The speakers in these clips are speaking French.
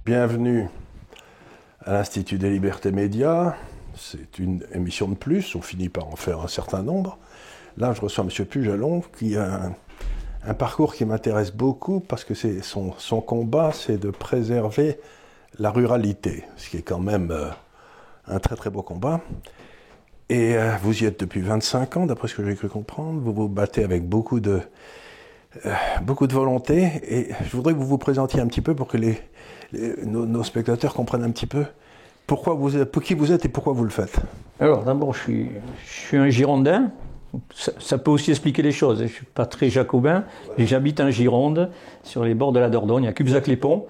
Bienvenue à l'Institut des Libertés Médias. C'est une émission de plus, on finit par en faire un certain nombre. Là, je reçois M. Pujalon qui a un parcours qui m'intéresse beaucoup parce que son combat, c'est de préserver la ruralité, ce qui est quand même un très très beau combat. Et vous y êtes depuis 25 ans, d'après ce que j'ai cru comprendre. Vous vous battez avec beaucoup de volonté. Et je voudrais que vous vous présentiez un petit peu pour que nos spectateurs comprennent un petit peu pour qui vous êtes et pourquoi vous le faites. Alors d'abord, je suis un Girondin. Ça peut aussi expliquer les choses. Je ne suis pas très jacobin, mais j'habite en Gironde, sur les bords de la Dordogne, à Cubzac-les-Ponts.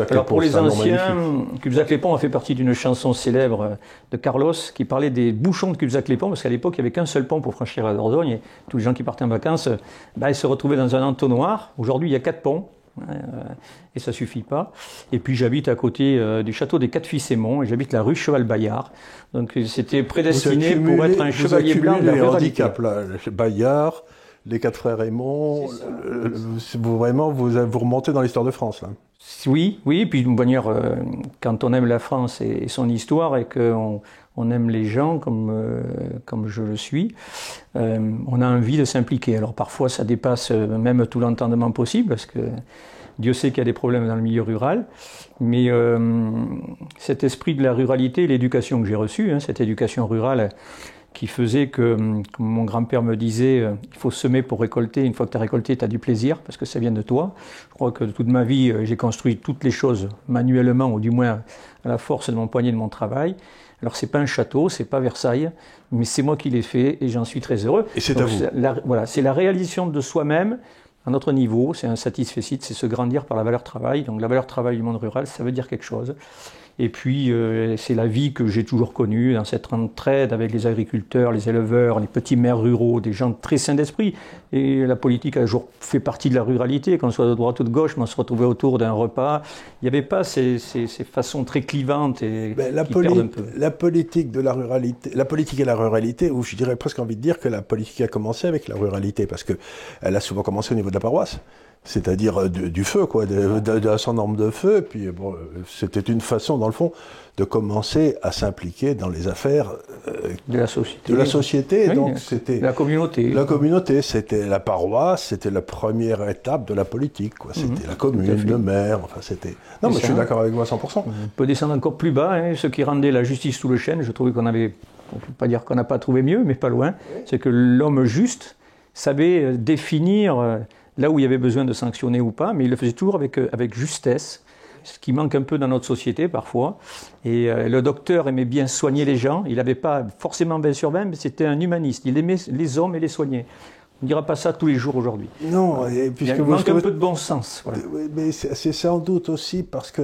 Alors pour les anciens, Cubzac-les-Ponts a fait partie d'une chanson célèbre de Carlos qui parlait des bouchons de Cubzac-les-Ponts, parce qu'à l'époque, il n'y avait qu'un seul pont pour franchir la Dordogne, et tous les gens qui partaient en vacances, ils se retrouvaient dans un entonnoir. Aujourd'hui, il y a 4 ponts. Et ça suffit pas. Et puis j'habite à côté du château des Quatre-Fils-Aymon et j'habite la rue Cheval-Bayard. Donc c'était prédestiné pour être un chevalier blanc de la ruralité. Handicaps, là, Bayard, les 4 frères Aymon, vous remontez dans l'histoire de France là. Oui, et puis d'une manière, quand on aime la France et son histoire et qu'on aime les gens comme je le suis, on a envie de s'impliquer. Alors parfois ça dépasse même tout l'entendement possible, parce que Dieu sait qu'il y a des problèmes dans le milieu rural, mais cet esprit de la ruralité, l'éducation que j'ai reçue, cette éducation rurale qui faisait que, comme mon grand-père me disait, il faut semer pour récolter. Une fois que tu as récolté, tu as du plaisir, parce que ça vient de toi. Je crois que toute ma vie, j'ai construit toutes les choses manuellement, ou du moins à la force de mon poignet de mon travail. Alors c'est pas un château, c'est pas Versailles, mais c'est moi qui l'ai fait et j'en suis très heureux. Et c'est à vous. Voilà, c'est la réalisation de soi-même à notre niveau, c'est un satisfecit, c'est se grandir par la valeur travail. Donc la valeur travail du monde rural, ça veut dire quelque chose. Et puis, c'est la vie que j'ai toujours connue, dans cette entraide avec les agriculteurs, les éleveurs, les petits maires ruraux, des gens très sains d'esprit. Et la politique a toujours fait partie de la ruralité, qu'on soit de droite ou de gauche, mais on se retrouvait autour d'un repas. Il n'y avait pas ces façons très clivantes et qui perdent un peu. La politique de la ruralité, la politique et la ruralité, ou je dirais presque envie de dire que la politique a commencé avec la ruralité, parce qu'elle a souvent commencé au niveau de la paroisse. C'est-à-dire du feu, quoi, d'un certain nombre de feux. Et puis, bon, c'était une façon, dans le fond, de commencer à s'impliquer dans les affaires de la société. De la société. Oui, donc, c'était la communauté. La communauté, c'était la paroisse, c'était la première étape de la politique, quoi. C'était la commune, le maire, enfin, c'était... Non, mais je suis d'accord avec vous à 100%. On peut descendre encore plus bas, ce qui rendait la justice sous le chêne. Je trouvais qu'on avait, on ne peut pas dire qu'on n'a pas trouvé mieux, mais pas loin. C'est que l'homme juste savait définir... là où il y avait besoin de sanctionner ou pas, mais il le faisait toujours avec justesse, ce qui manque un peu dans notre société parfois. Et le docteur aimait bien soigner les gens, il n'avait pas forcément 20 sur 20, mais c'était un humaniste, il aimait les hommes et les soigner. On ne dira pas ça tous les jours aujourd'hui. Non, et puisque il manque un peu de bon sens. Voilà. Mais c'est sans doute aussi parce que...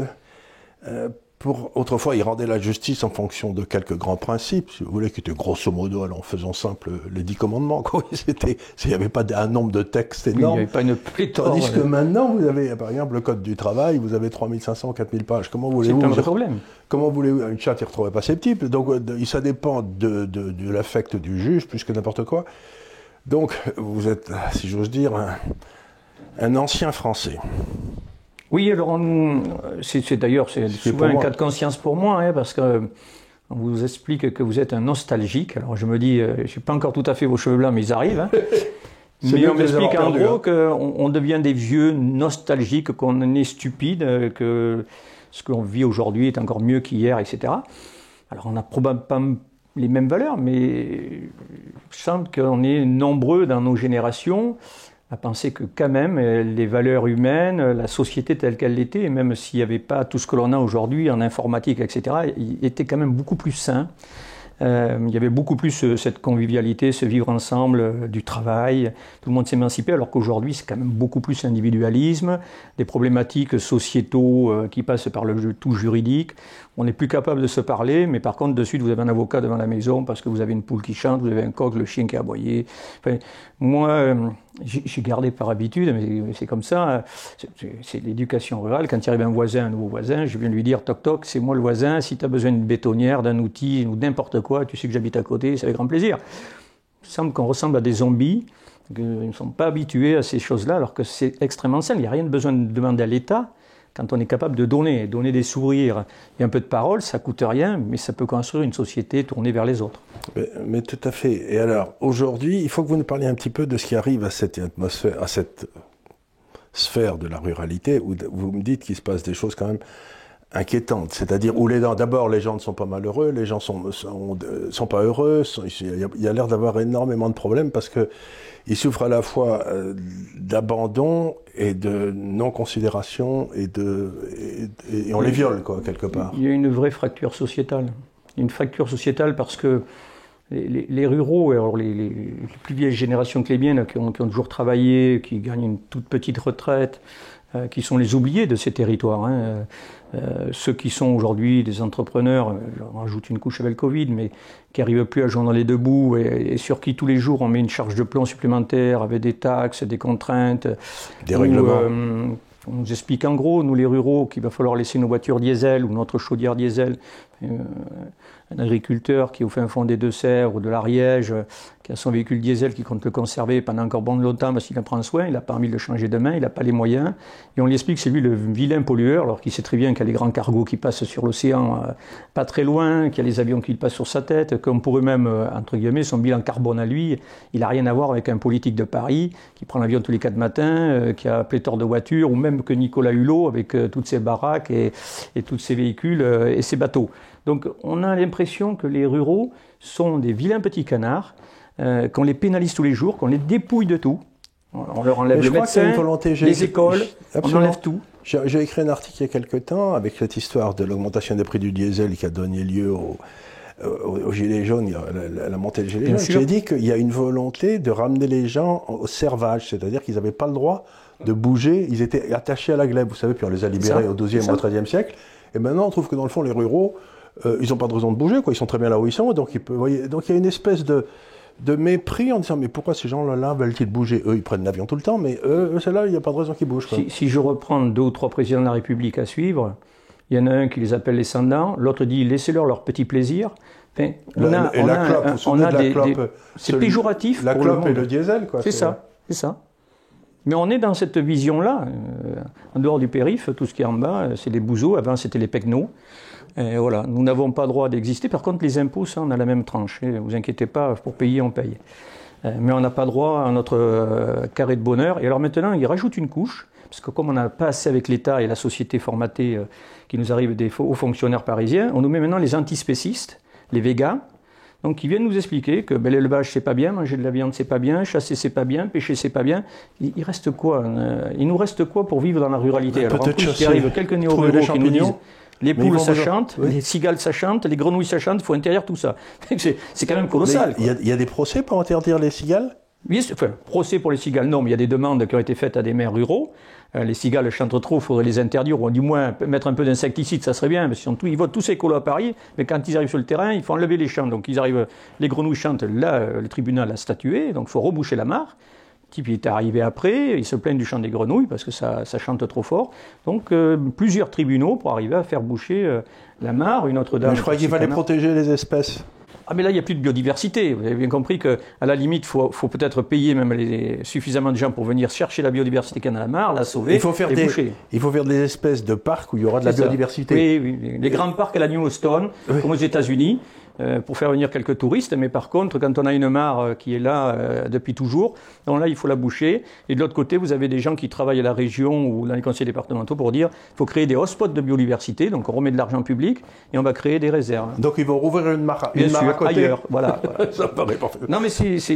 autrefois, il rendait la justice en fonction de quelques grands principes, si vous voulez, qui étaient grosso modo, alors en faisant simple, les 10 commandements, quoi. Il n'y avait pas un nombre de textes énorme. Il n'y avait pas une pléthore. Tandis que maintenant, vous avez, par exemple, le Code du travail, vous avez 3500, 4000 pages. Comment voulez-vous... C'est un problème. Comment voulez-vous... Une charte, il ne retrouvait pas ses types. Donc, ça dépend de l'affect du juge, plus que n'importe quoi. Donc, vous êtes, si j'ose dire, un ancien Français. Oui, alors d'ailleurs c'est souvent un cas de conscience pour moi, parce que on vous explique que vous êtes un nostalgique. Alors je me dis, je suis pas encore tout à fait vos cheveux blancs, mais ils arrivent. Mais on m'explique en gros qu'on devient des vieux nostalgiques, qu'on est stupide, que ce qu'on vit aujourd'hui est encore mieux qu'hier, etc. Alors on n'a probablement pas les mêmes valeurs, mais je sens qu'on est nombreux dans nos générations à penser que quand même les valeurs humaines, la société telle qu'elle l'était, et même s'il n'y avait pas tout ce que l'on a aujourd'hui en informatique, etc., il était quand même beaucoup plus sain. Il y avait beaucoup plus cette convivialité, ce vivre ensemble, du travail, tout le monde s'émancipait, alors qu'aujourd'hui c'est quand même beaucoup plus l'individualisme, des problématiques sociétaux qui passent par le tout juridique. On n'est plus capable de se parler, mais par contre de suite vous avez un avocat devant la maison parce que vous avez une poule qui chante, vous avez un coq, le chien qui a aboyé. Enfin, moi, j'ai gardé par habitude, mais c'est comme ça, c'est l'éducation rurale. Quand il arrive un voisin, un nouveau voisin, je viens lui dire toc toc, c'est moi le voisin, si tu as besoin d'une bétonnière, d'un outil ou n'importe quoi, tu sais que j'habite à côté, c'est avec grand plaisir. Il semble qu'on ressemble à des zombies, qu'ils ne sont pas habitués à ces choses-là, alors que c'est extrêmement simple. Il n'y a rien de besoin de demander à l'État. quand on est capable de donner des sourires et un peu de parole, ça coûte rien, mais ça peut construire une société tournée vers les autres. Mais tout à fait. Et alors, aujourd'hui, il faut que vous nous parliez un petit peu de ce qui arrive à cette atmosphère, à cette sphère de la ruralité, où vous me dites qu'il se passe des choses quand même inquiétantes. C'est-à-dire où d'abord les gens ne sont pas malheureux, les gens sont pas heureux, il y a l'air d'avoir énormément de problèmes parce que ils souffrent à la fois d'abandon et de non-considération et on les viole, quoi, quelque part. Il y a une vraie fracture sociétale. Une fracture sociétale parce que les ruraux, alors les plus vieilles générations que les miennes, qui ont toujours travaillé, qui gagnent une toute petite retraite, qui sont les oubliés de ces territoires. Hein. Ceux qui sont aujourd'hui des entrepreneurs, j'en rajoute une couche avec le Covid, mais qui n'arrivent plus à joindre les deux bouts et sur qui tous les jours on met une charge de plomb supplémentaire avec des taxes, des contraintes. Des règlements. On nous explique en gros, nous les ruraux, qu'il va falloir laisser nos voitures diesel ou notre chaudière diesel. Un agriculteur qui est au fin fond des Deux-Sèvres ou de l'Ariège, qui a son véhicule diesel qui compte le conserver pendant encore bon longtemps parce qu'il en prend soin, il n'a pas envie de le changer demain, il n'a pas les moyens. Et on lui explique que c'est lui le vilain pollueur, alors qu'il sait très bien qu'il y a les grands cargos qui passent sur l'océan pas très loin, qu'il y a les avions qui passent sur sa tête, qu'on pourrait même, entre guillemets, son bilan carbone à lui, il n'a rien à voir avec un politique de Paris qui prend l'avion tous les 4 matins, qui a pléthore de voitures, ou même que Nicolas Hulot avec toutes ses baraques et tous ses véhicules et ses bateaux. Donc on a l'impression que les ruraux sont des vilains petits canards, qu'on les pénalise tous les jours, qu'on les dépouille de tout. On leur enlève le médecin, les écoles, on enlève tout. J'ai écrit un article il y a quelque temps avec cette histoire de l'augmentation des prix du diesel qui a donné lieu au gilet jaune, la montée des gilets jaunes. J'ai dit qu'il y a une volonté de ramener les gens au servage, c'est-à-dire qu'ils n'avaient pas le droit de bouger, ils étaient attachés à la glèbe, vous savez, puis on les a libérés au XIIe ou au XIIIe siècle. Et maintenant on trouve que dans le fond les ruraux, ils n'ont pas de raison de bouger, quoi. Ils sont très bien là où ils sont, donc donc il y a une espèce de mépris en disant mais pourquoi ces gens-là veulent-ils bouger? Eux, ils prennent l'avion tout le temps, mais ceux-là, il n'y a pas de raison qu'ils bougent, quoi. Si je reprends 2 ou 3 présidents de la République à suivre, il y en a un qui les appelle les sans-dents, l'autre dit laissez-leur leur petit plaisir. Enfin, c'est péjoratif. La clope et le diesel, quoi. C'est ça. Mais on est dans cette vision-là. En dehors du périph', tout ce qui est en bas, c'est des bouseaux. Avant, c'était les pecnos. Et voilà, nous n'avons pas le droit d'exister. Par contre, les impôts, ça, on a la même tranche. Ne vous inquiétez pas, pour payer, on paye. Mais on n'a pas droit à notre carré de bonheur. Et alors maintenant, il rajoute une couche, parce que comme on n'a pas assez avec l'État et la société formatée qui nous arrive des hauts fonctionnaires parisiens, on nous met maintenant les antispécistes, les végas, donc qui viennent nous expliquer que l'élevage c'est pas bien, manger de la viande c'est pas bien, chasser c'est pas bien, pêcher c'est pas bien. Il reste quoi? Il nous reste quoi pour vivre dans la ruralité? Alors en plus, il arrive quelques néo-ruraux qui nous disent les poules ça chante, les cigales ça chante, les grenouilles ça chante, il faut interdire tout ça. C'est quand même colossal. Il y a des procès pour interdire les cigales? Oui, enfin, procès pour les cigales, non, mais il y a des demandes qui ont été faites à des maires ruraux. Les cigales chantent trop, il faudrait les interdire, ou du moins mettre un peu d'insecticide, ça serait bien, parce qu'ils votent tous écolos à Paris, mais quand ils arrivent sur le terrain, il faut enlever les chants. Donc ils arrivent, les grenouilles chantent, là, le tribunal a statué, donc il faut reboucher la mare. Le type il est arrivé après, il se plaint du chant des grenouilles, parce que ça chante trop fort. Donc plusieurs tribunaux pour arriver à faire boucher la mare, une autre dame. Mais je crois qu'il fallait protéger les espèces. Ah mais là il n'y a plus de biodiversité. Vous avez bien compris qu'à la limite faut peut-être payer même suffisamment de gens pour venir chercher la biodiversité qu'il y a dans la mare, la sauver et boucher. Il faut faire des espèces de parcs où il y aura de la biodiversité. Oui, les grands parcs à la Yellowstone, comme aux États-Unis, pour faire venir quelques touristes. Mais par contre, quand on a une mare qui est là depuis toujours, donc là il faut la boucher. Et de l'autre côté, vous avez des gens qui travaillent à la région ou dans les conseils départementaux pour dire qu'il faut créer des hotspots de biodiversité. Donc on remet de l'argent public et on va créer des réserves. Donc ils vont rouvrir une mare à côté. Ailleurs, voilà. Ça paraît parfait. Non, mais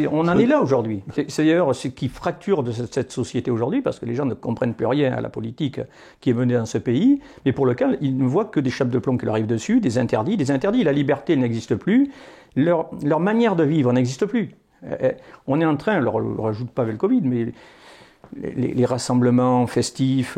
on en est là aujourd'hui. C'est d'ailleurs ce qui fracture de cette société aujourd'hui, parce que les gens ne comprennent plus rien à la politique qui est menée dans ce pays, mais pour lequel ils ne voient que des chapes de plomb qui leur arrivent dessus, des interdits. La liberté n'existe plus. Leur manière de vivre n'existe plus. On est en train, alors on ne rajoute pas avec le Covid, mais les rassemblements festifs,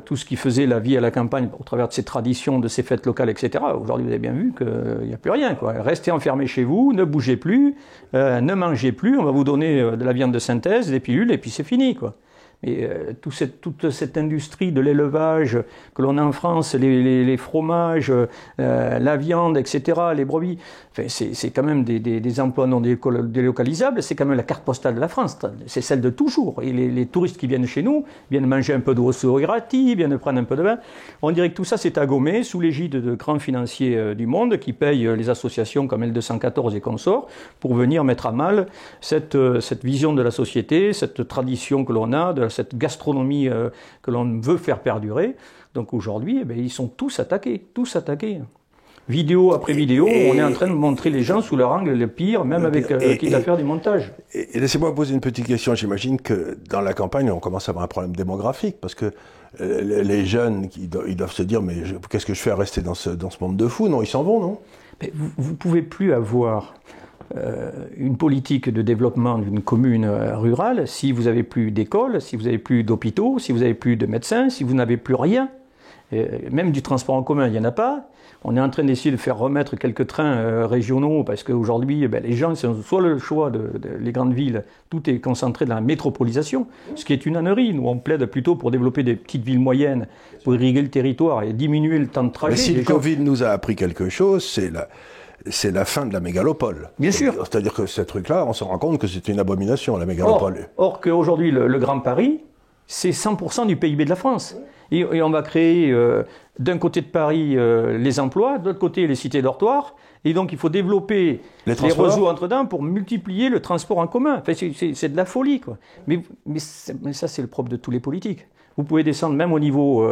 tout ce qui faisait la vie à la campagne au travers de ces traditions, de ces fêtes locales, etc. Aujourd'hui, vous avez bien vu qu'il n'y a plus rien, quoi. Restez enfermés chez vous, ne bougez plus, ne mangez plus, on va vous donner de la viande de synthèse, des pilules, et puis c'est fini, quoi. Mais toute cette industrie de l'élevage que l'on a en France, les fromages, la viande, etc., les brebis, enfin, c'est quand même des emplois non délocalisables, c'est quand même la carte postale de la France, c'est celle de toujours. Et les touristes qui viennent chez nous viennent manger un peu de rosso grati, viennent prendre un peu de vin. On dirait que tout ça c'est agommé sous l'égide de grands financiers du monde qui payent les associations comme L214 et consorts pour venir mettre à mal cette vision de la société, cette tradition que l'on a, cette gastronomie que l'on veut faire perdurer. Donc aujourd'hui, ils sont tous attaqués. Vidéo après vidéo, on est en train de montrer les gens sous leur angle le pire, même avec quitte à faire du montage. Et laissez-moi poser une petite question. J'imagine que dans la campagne, on commence à avoir un problème démographique, parce que les jeunes, ils doivent se dire, mais qu'est-ce que je fais à rester dans ce monde de fous? Non, ils s'en vont, non? Mais vous ne pouvez plus avoir une politique de développement d'une commune rurale si vous n'avez plus d'écoles, si vous n'avez plus d'hôpitaux, si vous n'avez plus de médecins, si vous n'avez plus rien. Même du transport en commun, il n'y en a pas. On est en train d'essayer de faire remettre quelques trains régionaux parce qu'aujourd'hui, les gens, c'est soit le choix les grandes villes, tout est concentré dans la métropolisation, ce qui est une ânerie. Nous, on plaide plutôt pour développer des petites villes moyennes, pour irriguer le territoire et diminuer le temps de trajet. Mais si le Covid nous a appris quelque chose, c'est la fin de la mégalopole. Bien sûr. C'est-à-dire que ce truc-là, on se rend compte que c'est une abomination, la mégalopole. Or qu'aujourd'hui, le Grand Paris, c'est 100% du PIB de la France. Et on va créer d'un côté de Paris les emplois, de l'autre côté les cités dortoirs. Et donc il faut développer les réseaux entre-dedans pour multiplier le transport en commun. Enfin, c'est de la folie, quoi. Mais ça, c'est le propre de tous les politiques. Vous pouvez descendre même au niveau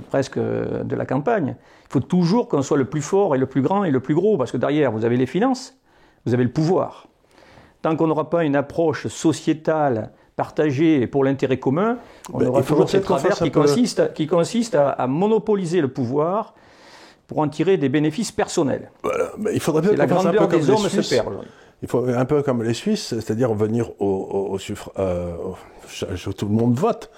presque de la campagne. Il faut toujours qu'on soit le plus fort et le plus grand et le plus gros, parce que derrière, vous avez les finances, vous avez le pouvoir. Tant qu'on n'aura pas une approche sociétale partagée pour l'intérêt commun, on aura toujours cette travers qui consiste à monopoliser le pouvoir pour en tirer des bénéfices personnels. Voilà. Mais il faudrait peut-être la grandeur des hommes se perd aujourd'hui. Il faut un peu comme les Suisses, c'est-à-dire venir tout le monde vote.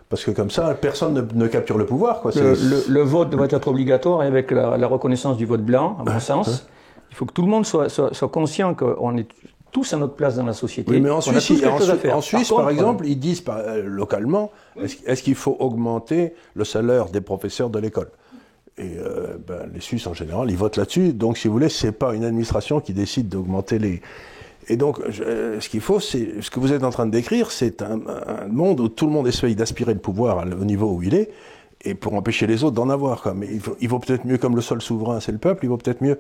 Parce que comme ça, personne ne capture le pouvoir, quoi. Le vote doit être obligatoire et avec la reconnaissance du vote blanc, à mon sens. Il faut que tout le monde soit conscient qu'on est tous à notre place dans la société. Oui, mais en Suisse, par exemple, ils disent localement, est-ce qu'il faut augmenter le salaire des professeurs de l'école? Et les Suisses, en général, ils votent là-dessus. Donc, si vous voulez, c'est pas une administration qui décide d'augmenter les... Et donc, ce qu'il faut, c'est... Ce que vous êtes en train de décrire, c'est un monde où tout le monde essaye d'aspirer le pouvoir au niveau où il est, et pour empêcher les autres d'en avoir. Quoi. Mais il vaut peut-être mieux, comme le seul souverain, c'est le peuple, il vaut peut-être mieux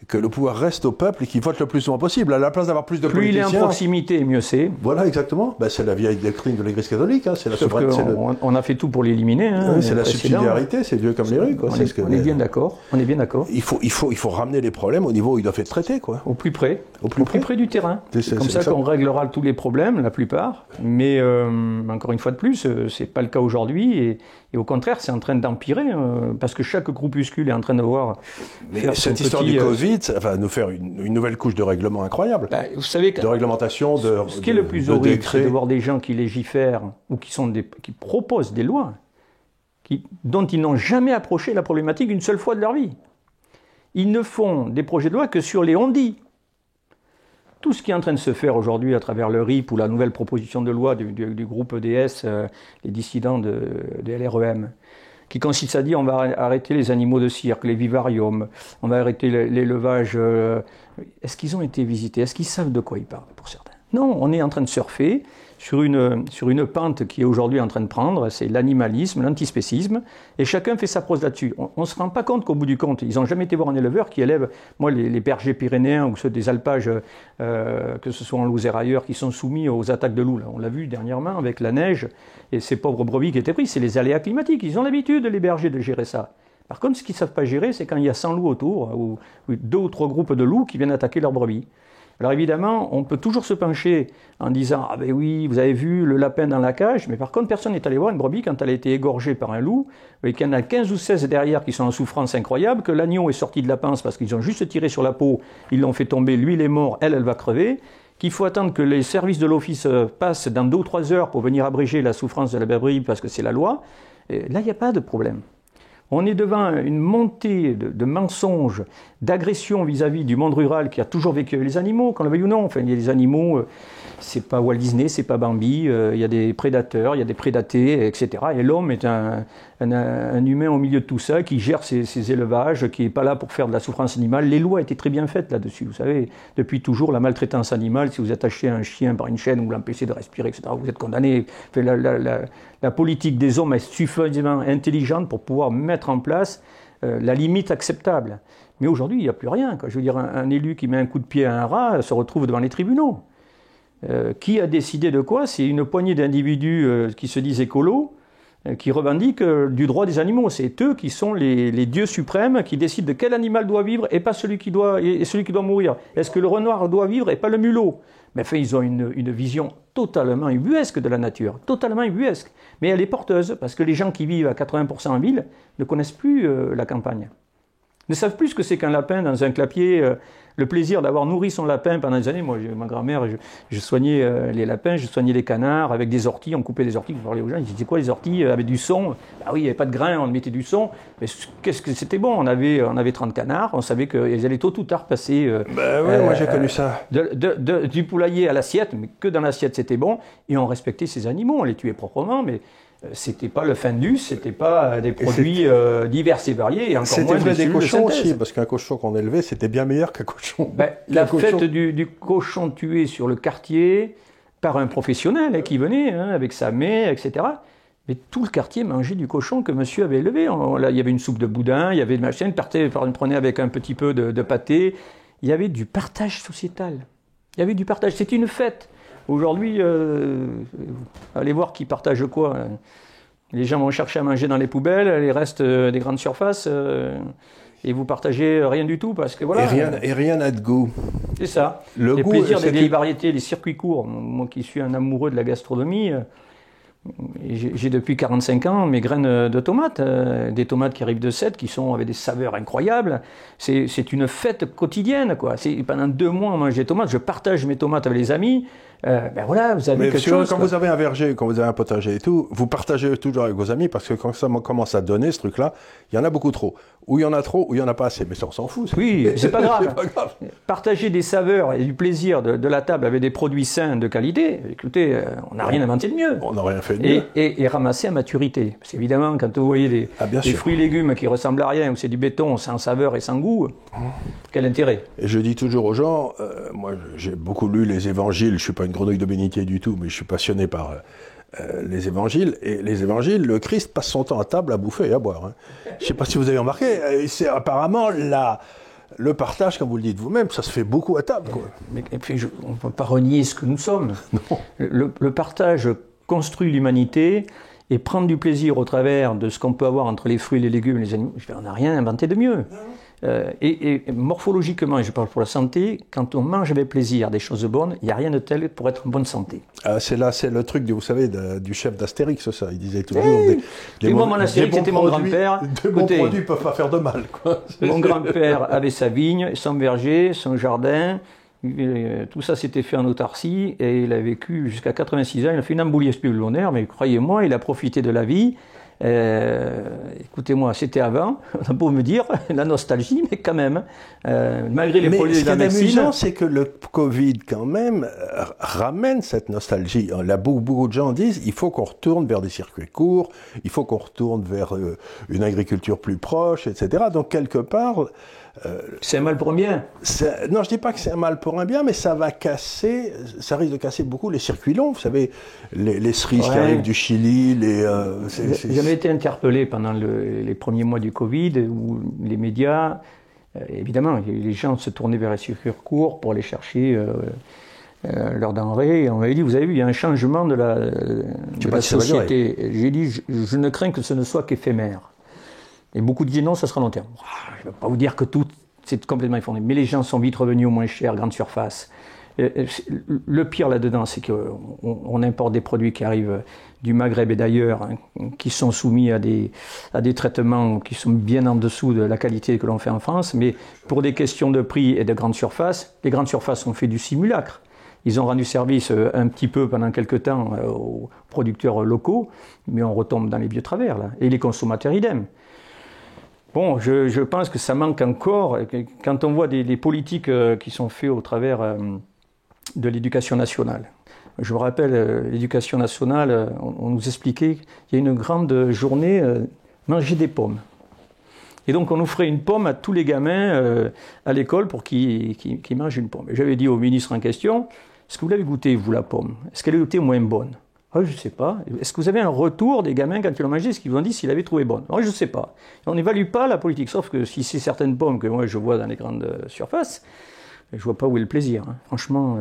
que le pouvoir reste au peuple et qu'il vote le plus souvent possible, à la place d'avoir plus de politiciens. Plus il est en proximité, mieux c'est. Voilà, exactement. C'est la vieille doctrine de l'Église catholique. C'est la souveraineté. On a fait tout pour l'éliminer. Oui, c'est la subsidiarité, c'est Dieu comme les rues. Quoi. On est bien d'accord. On est bien d'accord. Il faut ramener les problèmes au niveau où ils doivent être traités, quoi. Au plus près. Au plus près du terrain. C'est comme ça qu'on réglera tous les problèmes, la plupart. Mais encore une fois de plus, c'est pas le cas aujourd'hui. Et au contraire, c'est en train d'empirer, parce que chaque groupuscule est en train de voir... Mais cette histoire du Covid, ça va nous faire une nouvelle couche de règlement incroyable. Vous savez de réglementation, ce qui est le plus horrible, c'est de voir des gens qui légifèrent ou qui proposent des lois dont ils n'ont jamais approché la problématique une seule fois de leur vie. Ils ne font des projets de loi que sur les on-dit. Tout ce qui est en train de se faire aujourd'hui à travers le RIP ou la nouvelle proposition de loi du groupe EDS, les dissidents de LREM, qui consiste à dire on va arrêter les animaux de cirque, les vivariums, on va arrêter l'élevage. Est-ce qu'ils ont été visités? Est-ce qu'ils savent de quoi ils parlent, pour certains? Non, on est en train de surfer sur une pente qui est aujourd'hui en train de prendre, c'est l'animalisme, l'antispécisme, et chacun fait sa prose là-dessus. On ne se rend pas compte qu'au bout du compte, ils n'ont jamais été voir un éleveur qui élève, moi les bergers pyrénéens ou ceux des alpages, que ce soit en Lozère ailleurs, qui sont soumis aux attaques de loups. Là. On l'a vu dernièrement avec la neige et ces pauvres brebis qui étaient pris, c'est les aléas climatiques, ils ont l'habitude, les bergers, de gérer ça. Par contre, ce qu'ils ne savent pas gérer, c'est quand il y a 100 loups autour, ou 2 ou 3 groupes de loups qui viennent attaquer leurs brebis. Alors évidemment, on peut toujours se pencher en disant « Ah ben oui, vous avez vu le lapin dans la cage », mais par contre, personne n'est allé voir une brebis quand elle a été égorgée par un loup, et qu'il y en a 15 ou 16 derrière qui sont en souffrance incroyable, que l'agneau est sorti de la panse parce qu'ils ont juste tiré sur la peau, ils l'ont fait tomber, lui il est mort, elle va crever, qu'il faut attendre que les services de l'office passent dans 2 ou 3 heures pour venir abréger la souffrance de la brebis parce que c'est la loi. Et là, il n'y a pas de problème. On est devant une montée de mensonges, d'agression vis-à-vis du monde rural qui a toujours vécu avec les animaux, qu'on le veuille ou non. Enfin, il y a des animaux, c'est pas Walt Disney, c'est pas Bambi, il y a des prédateurs, il y a des prédatés, etc. Et l'homme est un humain au milieu de tout ça, qui gère ses élevages, qui n'est pas là pour faire de la souffrance animale. Les lois étaient très bien faites là-dessus. Vous savez, depuis toujours, la maltraitance animale, si vous attachez un chien par une chaîne ou l'empêchez de respirer, etc., vous êtes condamné. Enfin, la politique des hommes est suffisamment intelligente pour pouvoir mettre en place la limite acceptable. Mais aujourd'hui, il n'y a plus rien, quoi. Je veux dire, un élu qui met un coup de pied à un rat se retrouve devant les tribunaux. Qui a décidé de quoi? C'est une poignée d'individus qui se disent écolos, qui revendiquent du droit des animaux. C'est eux qui sont les dieux suprêmes qui décident de quel animal doit vivre et pas celui qui doit mourir. Est-ce que le renard doit vivre et pas le mulot? Mais enfin, ils ont une vision totalement ubuesque de la nature, totalement ubuesque. Mais elle est porteuse, parce que les gens qui vivent à 80% en ville ne connaissent plus la campagne. Ne savent plus ce que c'est qu'un lapin dans un clapier, le plaisir d'avoir nourri son lapin pendant des années. Moi, ma grand-mère, je soignais les lapins, je soignais les canards avec des orties, on coupait des orties, on parlait aux gens, ils disaient c'est quoi les orties avec du son? Ah oui, il n'y avait pas de grains, on mettait du son. Mais qu'est-ce que c'était bon, on avait 30 canards, on savait qu'ils allaient tôt ou tard passer moi j'ai connu ça. Du poulailler à l'assiette, mais que dans l'assiette c'était bon, et on respectait ces animaux, on les tuait proprement, mais c'était pas le Findus, c'était pas des produits divers et variés, et encore moins des cochons aussi, parce qu'un cochon qu'on élevait, c'était bien meilleur qu'un cochon. La fête du cochon tué sur le quartier par un professionnel qui venait avec sa mère, etc. Mais tout le quartier mangeait du cochon que monsieur avait élevé. Là, il y avait une soupe de boudin, il y avait de machin, prenait avec un petit peu de pâté. Il y avait du partage sociétal. Il y avait du partage. C'était une fête. Aujourd'hui, allez voir qui partage quoi. Les gens vont chercher à manger dans les poubelles, les restes des grandes surfaces, et vous partagez rien du tout parce que voilà. Et rien n'a de goût. C'est ça. Les plaisirs des vieilles variétés, les circuits courts. Moi qui suis un amoureux de la gastronomie, j'ai depuis 45 ans mes graines de tomates, des tomates qui arrivent de Sète, qui sont avec des saveurs incroyables. C'est une fête quotidienne, quoi. Pendant 2 mois, on mange des tomates. Je partage mes tomates avec les amis. Voilà, vous avez quelque chose. Quand vous avez un verger, quand vous avez un potager et tout, vous partagez toujours avec vos amis parce que quand ça commence à donner ce truc-là, il y en a beaucoup trop. Ou il y en a trop, ou il y en a pas assez. Mais ça, on s'en fout. Oui, c'est pas grave. C'est pas grave. Partager des saveurs et du plaisir de la table avec des produits sains de qualité. Écoutez, on n'a rien inventé de mieux. On n'a rien fait de mieux. Et ramasser à maturité. Parce qu'évidemment, quand vous voyez des fruits et légumes qui ressemblent à rien, ou c'est du béton sans saveur et sans goût, quel intérêt? Et je dis toujours aux gens, moi j'ai beaucoup lu les évangiles, je suis pas une grenouille de bénitier du tout, mais je suis passionné par les évangiles. Et les évangiles, le Christ passe son temps à table à bouffer et à boire. Je ne sais pas si vous avez remarqué, c'est apparemment le partage, comme vous le dites vous-même, ça se fait beaucoup à table, quoi. Mais on ne peut pas renier ce que nous sommes. Non. Le partage construit l'humanité, et prendre du plaisir au travers de ce qu'on peut avoir entre les fruits, les légumes, les animaux, on n'a rien inventé de mieux. Et morphologiquement, et je parle pour la santé, quand on mange avec plaisir des choses bonnes, il n'y a rien de tel pour être en bonne santé. C'est le truc, vous savez, du chef d'Astérix, ça. Il disait toujours... Moi, mon Astérix, c'était mon grand-père. De bons produits ne peuvent pas faire de mal, quoi. Mon grand-père avait sa vigne, son verger, son jardin. Tout ça s'était fait en autarcie et il a vécu jusqu'à 86 ans. Il a fait une embolie pulmonaire, mais croyez-moi, il a profité de la vie. Écoutez-moi, c'était avant, on a beau me dire, la nostalgie, mais quand même, malgré les problèmes de la médecine... Ce qui est amusant, c'est que le Covid, quand même, ramène cette nostalgie. Là, beaucoup de gens disent, il faut qu'on retourne vers des circuits courts, il faut qu'on retourne vers une agriculture plus proche, etc. Donc, quelque part... c'est un mal pour un bien. Non, je dis pas que c'est un mal pour un bien, mais ça risque de casser beaucoup les circuits longs. Vous savez, les cerises qui arrivent du Chili, J'avais été interpellé pendant les premiers mois du Covid, où les médias, évidemment, les gens se tournaient vers les circuits courts pour aller chercher leurs denrées. Et on m'avait dit, vous avez vu, il y a un changement de la société. J'ai dit, je ne crains que ce ne soit qu'éphémère. Et beaucoup disaient non, ça sera long terme. Je ne vais pas vous dire que tout, c'est complètement effondré. Mais les gens sont vite revenus au moins cher, grande surface. Le pire là-dedans, c'est qu'on importe des produits qui arrivent du Maghreb et d'ailleurs, qui sont soumis à des traitements qui sont bien en dessous de la qualité que l'on fait en France. Mais pour des questions de prix et de grande surface, les grandes surfaces ont fait du simulacre. Ils ont rendu service un petit peu pendant quelques temps aux producteurs locaux, mais on retombe dans les vieux travers là. Et les consommateurs idem. Bon, je pense que ça manque encore. Quand on voit des politiques qui sont faites au travers de l'éducation nationale. Je me rappelle, l'éducation nationale, on nous expliquait qu'il y a une grande journée, manger des pommes. Et donc on offrait une pomme à tous les gamins à l'école pour qu'ils mangent une pomme. Et j'avais dit au ministre en question, est-ce que vous l'avez goûté, vous, la pomme? Est-ce qu'elle est goûtée moins bonne? Je ne sais pas. Est-ce que vous avez un retour des gamins quand ils l'ont mangé, est-ce qu'ils vous ont dit s'ils l'avaient trouvé bonne? Je ne sais pas. Et on n'évalue pas la politique, sauf que si c'est certaines pommes que moi je vois dans les grandes surfaces, je ne vois pas où est le plaisir. Hein. Franchement,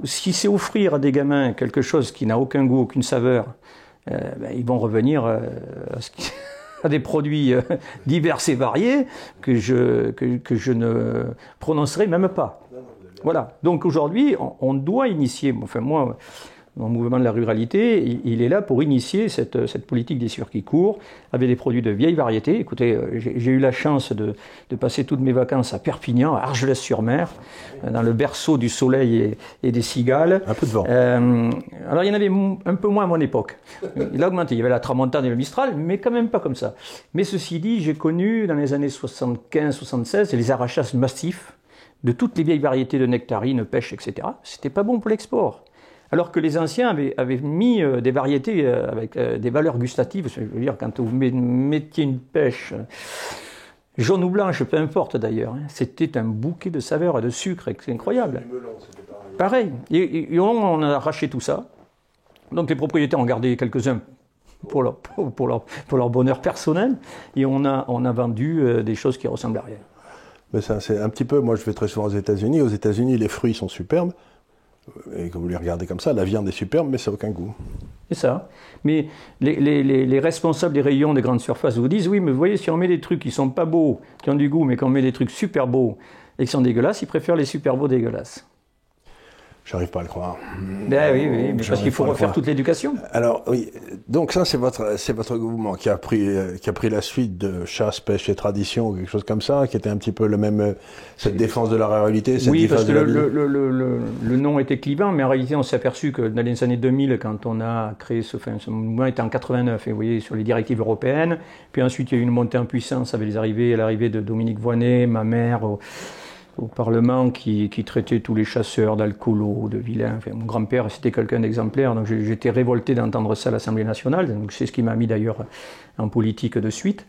si c'est offrir à des gamins quelque chose qui n'a aucun goût, aucune saveur, ils vont revenir à des produits divers et variés que je ne prononcerai même pas. Voilà. Donc aujourd'hui, on doit initier, enfin moi, mon mouvement de la ruralité, il est là pour initier cette politique des circuits courts avec des produits de vieille variété. Écoutez, j'ai eu la chance de passer toutes mes vacances à Perpignan, à Argelès-sur-Mer, dans le berceau du soleil et des cigales. Un peu de vent. Alors il y en avait un peu moins à mon époque. Il a augmenté, il y avait la Tramontane et le Mistral, mais quand même pas comme ça. Mais ceci dit, j'ai connu dans les années 75-76 les arrachages massifs de toutes les vieilles variétés de nectarines, pêches, etc. C'était pas bon pour l'export. Alors que les anciens avaient mis des variétés avec des valeurs gustatives. Je veux dire, quand vous mettiez une pêche jaune ou blanche, peu importe d'ailleurs, hein, c'était un bouquet de saveurs et de sucre, c'est incroyable. Pareil. Et on a arraché tout ça. Donc les propriétaires ont gardé quelques-uns pour leur bonheur personnel, et on a vendu des choses qui ressemblent à rien. Mais ça, c'est un petit peu, moi je vais très souvent aux États-Unis. Aux États-Unis, les fruits sont superbes. Et quand vous les regardez comme ça, la viande est superbe, mais ça n'a aucun goût. C'est ça. Mais les responsables des rayons des grandes surfaces vous disent, oui, mais vous voyez, si on met des trucs qui ne sont pas beaux, qui ont du goût, mais qu'on met des trucs super beaux et qui sont dégueulasses, ils préfèrent les super beaux dégueulasses. J'arrive pas à le croire. Ben oui, mais parce qu'il faut refaire toute l'éducation. Alors oui, donc ça c'est votre mouvement qui a pris la suite de chasse, pêche et tradition, ou quelque chose comme ça, qui était un petit peu le même, cette défense de la ruralité, cette oui, défense parce que de la vie. le nom était clivant, mais en réalité on s'est aperçu que dans les années 2000, quand on a créé ce mouvement était en 89, et vous voyez, sur les directives européennes, puis ensuite il y a eu une montée en puissance avec l'arrivée de Dominique Voynet, ma mère, au Parlement qui traitait tous les chasseurs d'alcoolos, de vilains. Enfin, mon grand-père, c'était quelqu'un d'exemplaire, donc j'étais révolté d'entendre ça à l'Assemblée nationale. Donc c'est ce qui m'a mis d'ailleurs en politique de suite.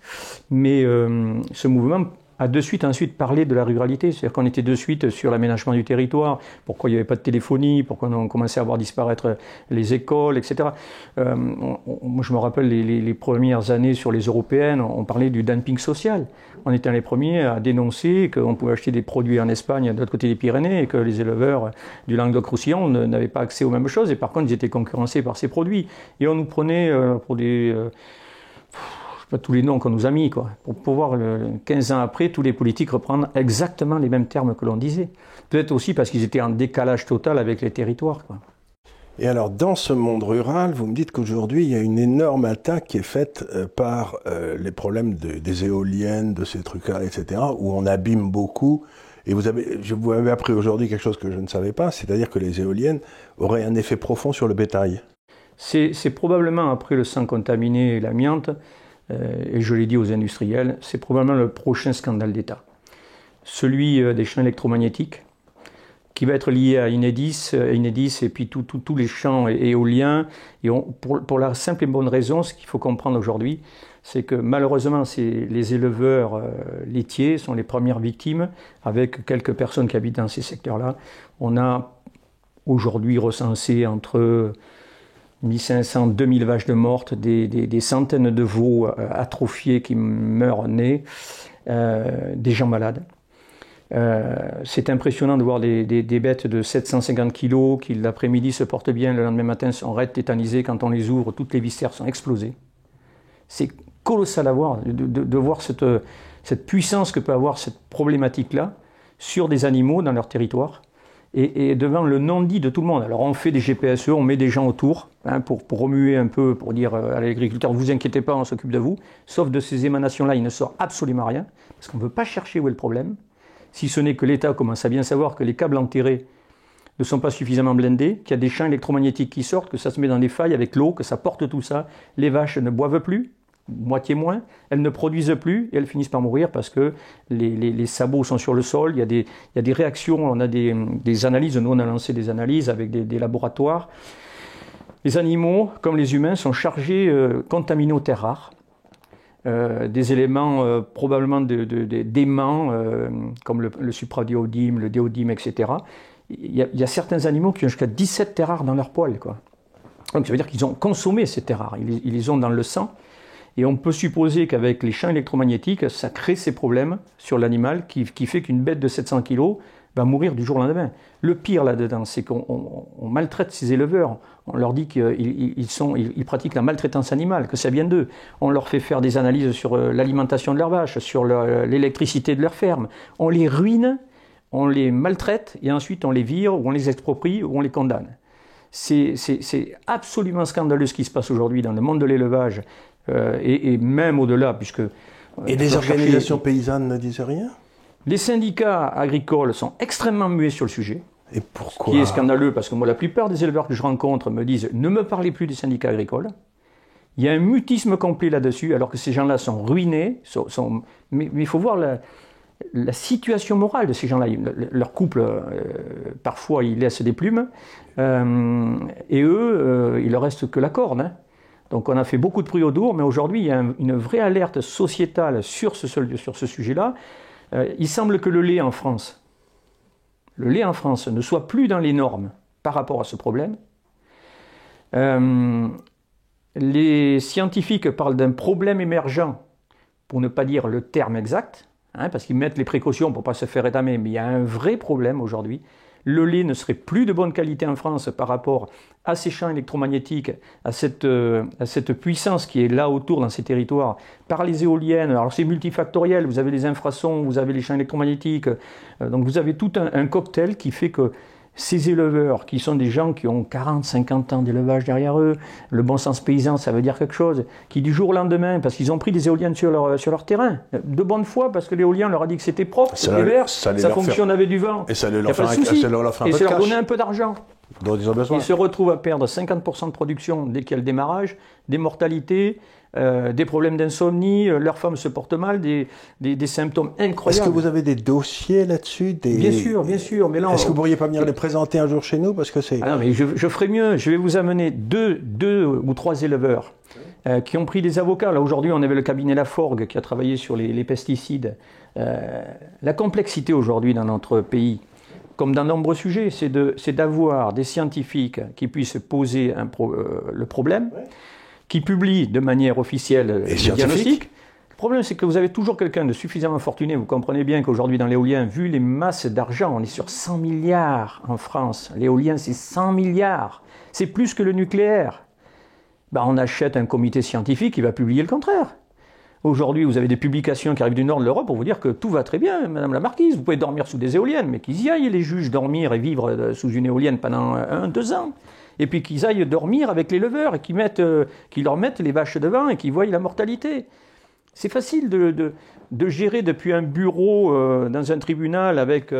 Mais ce mouvement a de suite ensuite parlé de la ruralité, c'est-à-dire qu'on était de suite sur l'aménagement du territoire, pourquoi il n'y avait pas de téléphonie, pourquoi on commençait à voir disparaître les écoles, etc. Moi je me rappelle les premières années sur les européennes, on parlait du dumping social. On était les premiers à dénoncer qu'on pouvait acheter des produits en Espagne, de l'autre côté des Pyrénées, et que les éleveurs du Languedoc-Roussillon n'avaient pas accès aux mêmes choses, et par contre ils étaient concurrencés par ces produits. Et on nous prenait pour des... pas tous les noms qu'on nous a mis, quoi, pour pouvoir, 15 ans après, tous les politiques reprendre exactement les mêmes termes que l'on disait. Peut-être aussi parce qu'ils étaient en décalage total avec les territoires, quoi. Et alors, dans ce monde rural, vous me dites qu'aujourd'hui, il y a une énorme attaque qui est faite par les problèmes des éoliennes, de ces trucs-là, etc., où on abîme beaucoup. Et vous avez appris aujourd'hui quelque chose que je ne savais pas, c'est-à-dire que les éoliennes auraient un effet profond sur le bétail. C'est probablement, après le sang contaminé et l'amiante, et je l'ai dit aux industriels, c'est probablement le prochain scandale d'État. Celui des champs électromagnétiques, qui va être lié à Enedis et puis tous les champs éoliens. Et pour la simple et bonne raison, ce qu'il faut comprendre aujourd'hui, c'est que malheureusement, les éleveurs laitiers sont les premières victimes, avec quelques personnes qui habitent dans ces secteurs-là. On a aujourd'hui recensé entre 1500, 2000 vaches de mortes, des centaines de veaux atrophiés qui meurent nés, des gens malades. C'est impressionnant de voir des bêtes de 750 kg qui l'après-midi se portent bien, le lendemain matin sont raides tétanisées, quand on les ouvre, toutes les viscères sont explosées. C'est colossal à voir, de voir cette puissance que peut avoir cette problématique-là sur des animaux dans leur territoire. Et devant le non-dit de tout le monde. Alors on fait des GPSE, on met des gens autour, hein, pour remuer un peu, pour dire à l'agriculteur, vous inquiétez pas, on s'occupe de vous. Sauf de ces émanations-là, il ne sort absolument rien, parce qu'on ne veut pas chercher où est le problème. Si ce n'est que l'État commence à bien savoir que les câbles enterrés ne sont pas suffisamment blindés, qu'il y a des champs électromagnétiques qui sortent, que ça se met dans des failles avec l'eau, que ça porte tout ça, les vaches ne boivent plus, moitié moins, elles ne produisent plus et elles finissent par mourir parce que les sabots sont sur le sol, il y a des réactions, on a des analyses, nous on a lancé des analyses avec des laboratoires. Les animaux, comme les humains, sont chargés contaminés aux terres rares, des éléments probablement d'aimants, comme le supradiodime, le déodyme, etc. Il y a certains animaux qui ont jusqu'à 17 terres rares dans leur poil, quoi. Donc ça veut dire qu'ils ont consommé ces terres rares, ils les ont dans le sang. Et on peut supposer qu'avec les champs électromagnétiques, ça crée ces problèmes sur l'animal qui fait qu'une bête de 700 kg va mourir du jour au lendemain. Le pire là-dedans, c'est qu'on maltraite ces éleveurs. On leur dit qu'ils pratiquent la maltraitance animale, que ça vient d'eux. On leur fait faire des analyses sur l'alimentation de leurs vaches, sur l'électricité de leur ferme. On les ruine, on les maltraite et ensuite on les vire ou on les exproprie ou on les condamne. C'est absolument scandaleux ce qui se passe aujourd'hui dans le monde de l'élevage et même au-delà, puisque... Et les organisations paysannes ne disent rien ? Les syndicats agricoles sont extrêmement muets sur le sujet. Et pourquoi ? Ce qui est scandaleux, parce que moi, la plupart des éleveurs que je rencontre me disent « Ne me parlez plus des syndicats agricoles ». Il y a un mutisme complet là-dessus, alors que ces gens-là sont ruinés. Mais il faut voir la situation morale de ces gens-là. Leur couple, parfois, ils laissent des plumes. Et eux, il leur reste que la corne. Hein. Donc on a fait beaucoup de bruit autour, mais aujourd'hui, il y a une vraie alerte sociétale sur ce sujet-là. Il semble que le lait en France ne soit plus dans les normes par rapport à ce problème. Les scientifiques parlent d'un problème émergent, pour ne pas dire le terme exact, hein, parce qu'ils mettent les précautions pour ne pas se faire étamer, mais il y a un vrai problème aujourd'hui. Le lait ne serait plus de bonne qualité en France par rapport à ces champs électromagnétiques, à cette puissance qui est là autour dans ces territoires, par les éoliennes. Alors c'est multifactoriel, vous avez les infrasons, vous avez les champs électromagnétiques, donc vous avez tout un cocktail qui fait que ces éleveurs, qui sont des gens qui ont 40, 50 ans d'élevage derrière eux, le bon sens paysan, ça veut dire quelque chose, qui du jour au lendemain, parce qu'ils ont pris des éoliennes sur leur terrain, de bonne foi, parce que l'éolien leur a dit que c'était propre, c'était vert, ça fonctionne avec du vent, et ça leur fait et ça leur donnait un peu d'argent. Dont ils ont besoin. Ils se retrouvent à perdre 50% de production dès qu'il y a le démarrage, des mortalités, des problèmes d'insomnie, leurs femmes se portent mal, des symptômes incroyables. Est-ce que vous avez des dossiers là-dessus Bien sûr, bien sûr. Mais là, est-ce que vous pourriez pas venir les présenter un jour chez nous, parce que c'est... Ah non, mais je ferai mieux. Je vais vous amener deux ou trois éleveurs qui ont pris des avocats. Là, aujourd'hui, on avait le cabinet Laforgue qui a travaillé sur les pesticides. La complexité aujourd'hui dans notre pays, comme dans de nombreux sujets, c'est d'avoir des scientifiques qui puissent poser le problème, qui publient de manière officielle les diagnostics. Le problème, c'est que vous avez toujours quelqu'un de suffisamment fortuné. Vous comprenez bien qu'aujourd'hui, dans l'éolien, vu les masses d'argent, on est sur 100 milliards en France. L'éolien, c'est 100 milliards. C'est plus que le nucléaire. Ben, on achète un comité scientifique qui va publier le contraire. Aujourd'hui, vous avez des publications qui arrivent du nord de l'Europe pour vous dire que tout va très bien, Madame la Marquise. Vous pouvez dormir sous des éoliennes, mais qu'ils y aillent, les juges, dormir et vivre sous une éolienne pendant 1-2 ans. Et puis qu'ils aillent dormir avec les leveurs et qu'ils leur mettent les vaches devant et qu'ils voient la mortalité. C'est facile de gérer depuis un bureau dans un tribunal avec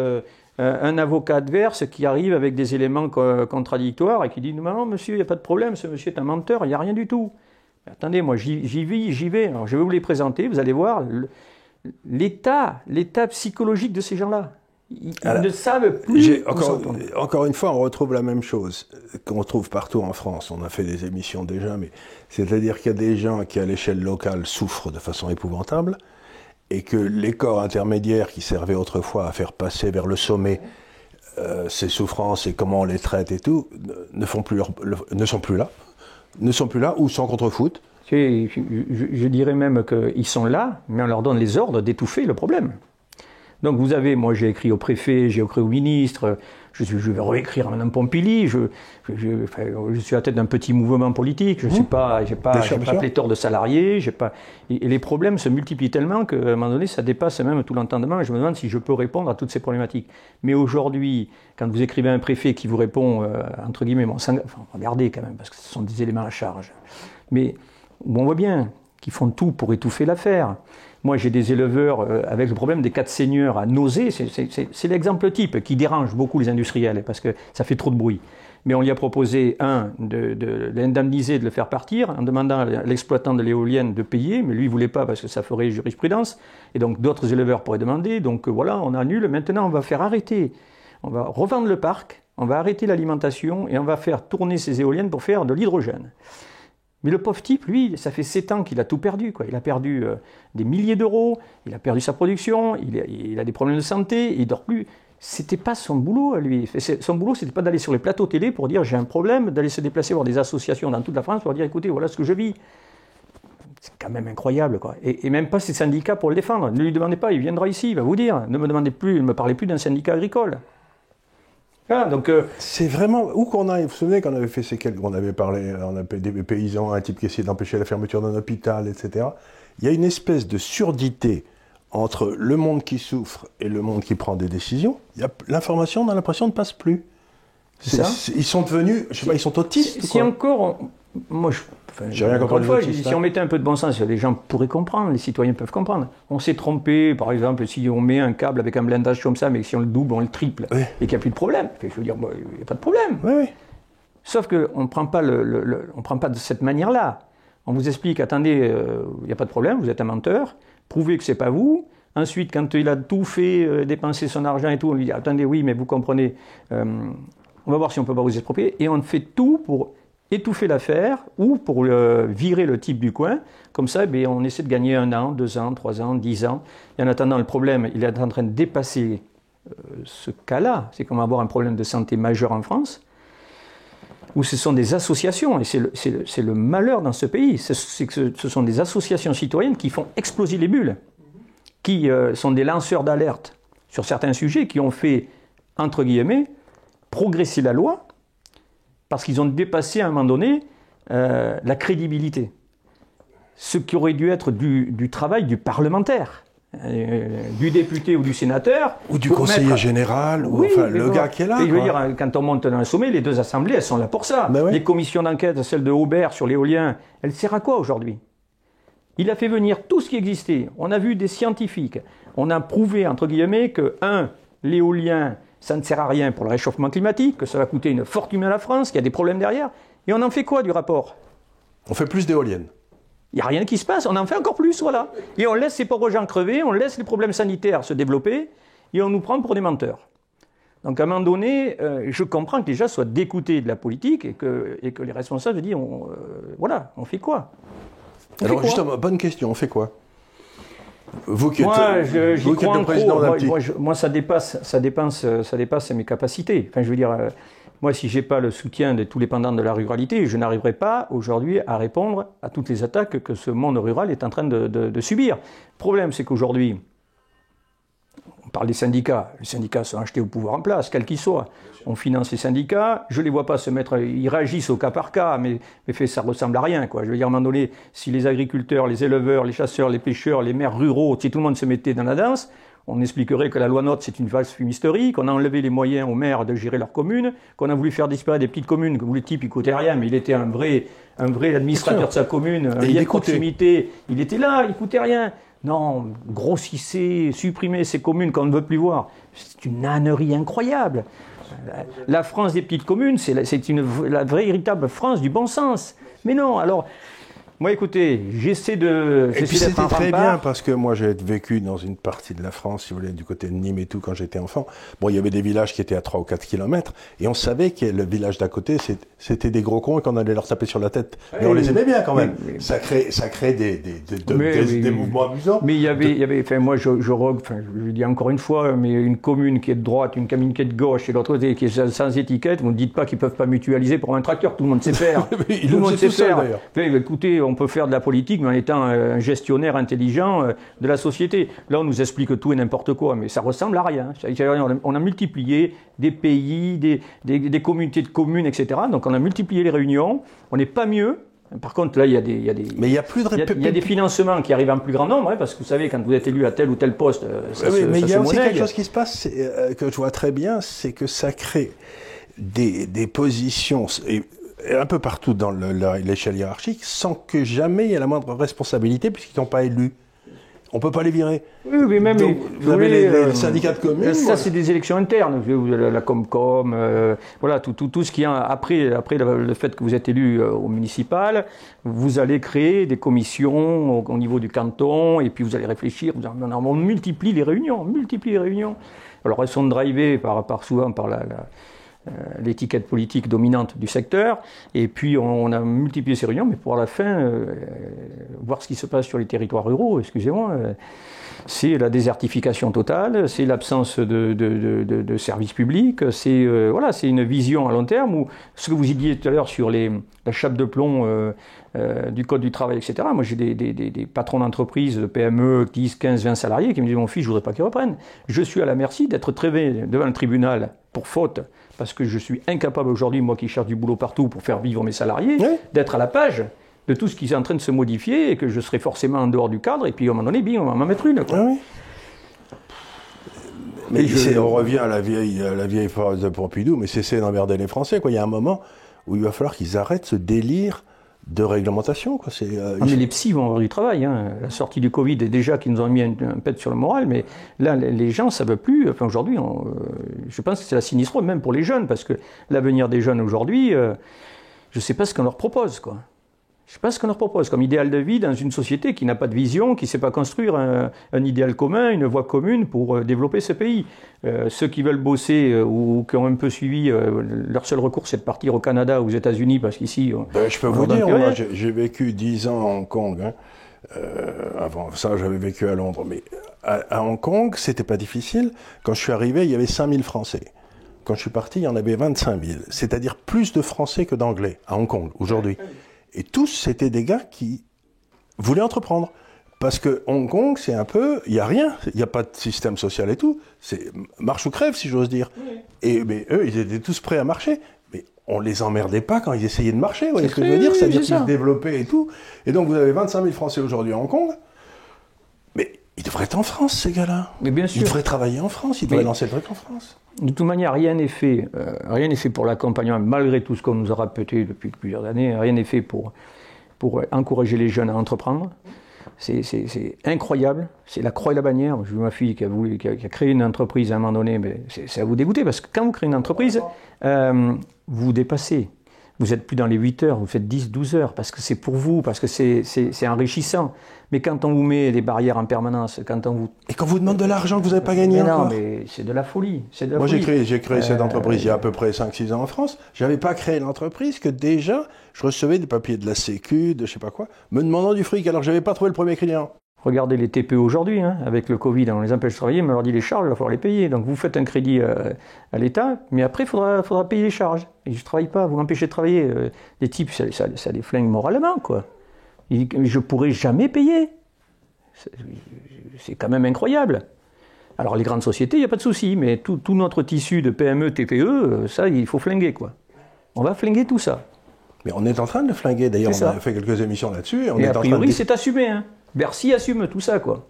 un avocat adverse qui arrive avec des éléments contradictoires et qui dit « Non, monsieur, il n'y a pas de problème, ce monsieur est un menteur, il n'y a rien du tout. » Attendez, moi j'y vais. Alors, je vais vous les présenter, vous allez voir l'état psychologique de ces gens-là. Ils ne savent plus. Encore une fois, on retrouve la même chose qu'on trouve partout en France. On a fait des émissions déjà, mais c'est-à-dire qu'il y a des gens qui, à l'échelle locale, souffrent de façon épouvantable, et que les corps intermédiaires qui servaient autrefois à faire passer vers le sommet ces souffrances et comment on les traite et tout, ne sont plus là ou s'en contrefoutent. Je dirais même qu'ils sont là, mais on leur donne les ordres d'étouffer le problème. Donc vous avez, moi j'ai écrit au préfet, j'ai écrit au ministre, je vais réécrire à Mme Pompili, je suis à la tête d'un petit mouvement politique, j'ai pas pléthore de salariés, et les problèmes se multiplient tellement qu'à un moment donné ça dépasse même tout l'entendement et je me demande si je peux répondre à toutes ces problématiques. Mais aujourd'hui, quand vous écrivez à un préfet qui vous répond, entre guillemets, regardez quand même, parce que ce sont des éléments à charge, mais on voit bien qu'ils font tout pour étouffer l'affaire. Moi, j'ai des éleveurs avec le problème des 4 seigneurs à nausée. C'est l'exemple type qui dérange beaucoup les industriels parce que ça fait trop de bruit. mais on lui a proposé, de l'indemniser, de le faire partir, en demandant à l'exploitant de l'éolienne de payer, mais lui, il ne voulait pas parce que ça ferait jurisprudence, et donc d'autres éleveurs pourraient demander, donc voilà, on annule, maintenant on va faire arrêter, on va revendre le parc, on va arrêter l'alimentation, et on va faire tourner ces éoliennes pour faire de l'hydrogène. Mais le pauvre type, lui, ça fait 7 ans qu'il a tout perdu, quoi. Il a perdu des milliers d'euros, il a perdu sa production, il a des problèmes de santé, il ne dort plus. C'était pas son boulot à lui. Son boulot, c'était pas d'aller sur les plateaux télé pour dire j'ai un problème, d'aller se déplacer voir des associations dans toute la France pour dire écoutez, voilà ce que je vis. C'est quand même incroyable, quoi. Et même pas ces syndicats pour le défendre. Ne lui demandez pas, il viendra ici, il va vous dire. Ne me demandez plus, ne me parlez plus d'un syndicat agricole. Ah, donc, c'est vraiment où qu'on a. Vous vous souvenez qu'on avait fait ces quelques, on avait parlé, on appelait des paysans, un type qui essayait d'empêcher la fermeture d'un hôpital, etc. Il y a une espèce de surdité entre le monde qui souffre et le monde qui prend des décisions. L'information, on a l'impression, ne passe plus. Ils sont devenus, je sais pas, ils sont autistes. Si encore, moi, j'ai rien contre les autistes. Si on mettait un peu de bon sens, les gens pourraient comprendre, les citoyens peuvent comprendre. On s'est trompé, par exemple, si on met un câble avec un blindage comme ça, mais si on le double, on le triple, et qu'il n'y a plus de problème. Je veux dire, il n'y a pas de problème. Oui. Sauf qu'on ne prend pas de cette manière-là. On vous explique, attendez, il n'y a pas de problème, vous êtes un menteur, prouvez que ce n'est pas vous. Ensuite, quand il a tout fait, dépensé son argent et tout, on lui dit, attendez, oui, mais vous comprenez, on va voir si on ne peut pas vous exproprier. Et on fait tout pour étouffer l'affaire ou pour virer le type du coin. Comme ça, on essaie de gagner 1 an, 2 ans, 3 ans, 10 ans. Et en attendant, le problème, il est en train de dépasser ce cas-là. C'est qu'on va avoir un problème de santé majeur en France, où ce sont des associations, et c'est le malheur dans ce pays, c'est que ce sont des associations citoyennes qui font exploser les bulles, qui sont des lanceurs d'alerte sur certains sujets, qui ont fait, entre guillemets, progresser la loi, parce qu'ils ont dépassé à un moment donné la crédibilité. Ce qui aurait dû être du travail du parlementaire, du député ou du sénateur. Ou du conseiller général, ou le gars qui est là. Je veux dire, quand on monte dans un sommet, les deux assemblées, elles sont là pour ça. Oui. Les commissions d'enquête, celle de Aubert sur l'éolien, elle sert à quoi aujourd'hui? Il a fait venir tout ce qui existait. On a vu des scientifiques. On a prouvé, entre guillemets, que, l'éolien, ça ne sert à rien pour le réchauffement climatique, que ça va coûter une fortune à la France, qu'il y a des problèmes derrière. Et on en fait quoi du rapport? On fait plus d'éoliennes. Il n'y a rien qui se passe, on en fait encore plus, voilà. Et on laisse ces pauvres gens crever, on laisse les problèmes sanitaires se développer, et on nous prend pour des menteurs. Donc à un moment donné, je comprends que les gens soient dégoûtés de la politique, et que les responsables disent, voilà, on fait quoi? Alors justement, bonne question, on fait quoi? Vous qui êtes, j'y crois le président d'un petit... Moi, ça dépasse mes capacités. Enfin, je veux dire, moi, si je n'ai pas le soutien de tous les pendants de la ruralité, je n'arriverai pas aujourd'hui à répondre à toutes les attaques que ce monde rural est en train de subir. Le problème, c'est qu'aujourd'hui, on parle des syndicats. Les syndicats sont achetés au pouvoir en place, quels qu'ils soient. On finance les syndicats, je ne les vois pas se mettre... Ils réagissent au cas par cas, mais ça ressemble à rien, quoi. Je veux dire, à un moment donné, si les agriculteurs, les éleveurs, les chasseurs, les pêcheurs, les maires ruraux, si tout le monde se mettait dans la danse, on expliquerait que la loi NOTRe, c'est une vaste fumisterie, qu'on a enlevé les moyens aux maires de gérer leur commune, qu'on a voulu faire disparaître des petites communes, où le type, il ne coûtait rien, mais il était un vrai administrateur de sa commune, un lien de proximité. Il était là, il ne coûtait rien. Non, grossissez, supprimez ces communes qu'on ne veut plus voir. C'est une ânerie incroyable. La France des petites communes, c'est la vraie véritable France du bon sens. Mais non, alors... Moi, écoutez, j'essaie de... Et puis c'était très bien, parce que moi, j'ai vécu dans une partie de la France, si vous voulez, du côté de Nîmes et tout, quand j'étais enfant. Bon, il y avait des villages qui étaient à 3 ou 4 kilomètres, et on savait que le village d'à côté, c'était des gros cons et qu'on allait leur taper sur la tête. Mais on les aimait bien, quand même. Ça crée des mouvements amusants. Mais il y avait enfin, moi, je dis encore une fois, mais une commune qui est de droite, une commune qui est de gauche, et l'autre qui est sans étiquette, vous ne dites pas qu'ils ne peuvent pas mutualiser pour un tracteur, tout le monde sait faire. Tout le monde sait faire. Écoutez, on peut faire de la politique, mais en étant un gestionnaire intelligent de la société. Là, on nous explique tout et n'importe quoi, mais ça ressemble à rien. On a multiplié des pays, des communautés de communes, etc. Donc, on a multiplié les réunions. On n'est pas mieux. Par contre, là, il y a des financements qui arrivent en plus grand nombre, hein, parce que vous savez, quand vous êtes élu à tel ou tel poste, mais il y a aussi quelque chose qui se passe, que je vois très bien, c'est que ça crée des positions... un peu partout dans l'échelle hiérarchique, sans que jamais il y ait la moindre responsabilité, puisqu'ils n'ont pas élu. On ne peut pas les virer. Oui, mais même donc, vous avez les syndicats de communes. Ça, c'est des élections internes. Vous avez la Comcom, voilà, tout ce qui est après le fait que vous êtes élu au municipal, vous allez créer des commissions au niveau du canton, et puis vous allez réfléchir. On multiplie les réunions. Alors, elles sont drivées souvent par l'étiquette politique dominante du secteur, et puis on a multiplié ces réunions, mais pour à la fin, voir ce qui se passe sur les territoires ruraux, excusez-moi, c'est la désertification totale, c'est l'absence de services publics, c'est une vision à long terme, où ce que vous disiez tout à l'heure sur la chape de plomb du Code du travail, etc. Moi j'ai des patrons d'entreprises, de PME, 10, 15, 20 salariés, qui me disent « Mon fils, je ne voudrais pas qu'il reprenne. Je suis à la merci d'être traité devant le tribunal pour faute, parce que je suis incapable aujourd'hui, moi qui cherche du boulot partout pour faire vivre mes salariés, d'être à la page de tout ce qui est en train de se modifier et que je serai forcément en dehors du cadre, et puis à un moment donné, on va m'en mettre une. Quoi. Oui. Mais on revient à la vieille phrase de Pompidou, mais cessez d'emmerder les Français. Quoi. Il y a un moment où il va falloir qu'ils arrêtent ce délire de réglementation. Quoi. Mais les psys vont avoir du travail. Hein. La sortie du Covid est déjà qu'ils nous ont mis un pet sur le moral, mais là, les gens, ça ne veut plus. Enfin, aujourd'hui, je pense que c'est la sinistre, même pour les jeunes, parce que l'avenir des jeunes aujourd'hui, je ne sais pas ce qu'on leur propose, quoi. Je ne sais pas ce qu'on leur propose comme idéal de vie dans une société qui n'a pas de vision, qui ne sait pas construire un idéal commun, une voie commune pour développer ce pays. Ceux qui veulent bosser ou qui ont un peu suivi, leur seul recours c'est de partir au Canada ou aux États-Unis parce qu'ici... je peux vous dire, moi, j'ai vécu 10 ans à Hong Kong. Hein. Avant ça, j'avais vécu à Londres. Mais à Hong Kong, c'était pas difficile. Quand je suis arrivé, il y avait 5000 Français. Quand je suis parti, il y en avait 25 000. C'est-à-dire plus de Français que d'Anglais à Hong Kong aujourd'hui. Et tous, c'était des gars qui voulaient entreprendre. Parce que Hong Kong, c'est un peu... Il n'y a rien. Il n'y a pas de système social et tout. C'est marche ou crève, si j'ose dire. Oui. Mais eux, ils étaient tous prêts à marcher. Mais on les emmerdait pas quand ils essayaient de marcher. Vous voyez ce que je veux dire? C'est-à-dire qu'ils se développaient et tout. Et donc, vous avez 25 000 Français aujourd'hui à Hong Kong. Mais ils devraient être en France, ces gars-là. Mais bien sûr. Ils devraient travailler en France. Ils devraient lancer le truc en France. De toute manière, rien n'est fait pour l'accompagnement, malgré tout ce qu'on nous a répété depuis plusieurs années, rien n'est fait pour encourager les jeunes à entreprendre. C'est incroyable, c'est la croix et la bannière. J'ai vu ma fille qui a créé une entreprise à un moment donné, mais c'est à vous dégoûter, parce que quand vous créez une entreprise, vous vous dépassez. Vous n'êtes plus dans les 8 heures, vous faites 10, 12 heures, parce que c'est pour vous, parce que c'est enrichissant. Mais quand on vous met des barrières en permanence, Et quand on vous demande de l'argent que vous n'avez pas gagné encore. Non, mais c'est de la folie. Moi, j'ai créé cette entreprise il y a à peu près 5-6 ans en France. Je n'avais pas créé l'entreprise que déjà, je recevais des papiers de la Sécu, de je sais pas quoi, me demandant du fric, alors que je n'avais pas trouvé le premier client. Regardez les TPE aujourd'hui, hein, avec le Covid, on les empêche de travailler, mais on leur dit les charges, il va falloir les payer. Donc vous faites un crédit à l'État, mais après il faudra payer les charges. Et je ne travaille pas, vous m'empêchez de travailler. Les types, ça les flingue moralement, quoi. Je ne pourrai jamais payer. C'est quand même incroyable. Alors les grandes sociétés, il n'y a pas de souci, mais tout notre tissu de PME, TPE, ça, il faut flinguer, quoi. On va flinguer tout ça. Mais on est en train de le flinguer. D'ailleurs, on a fait quelques émissions là-dessus. Et a priori, c'est assumé, hein. Bercy assume tout ça, quoi.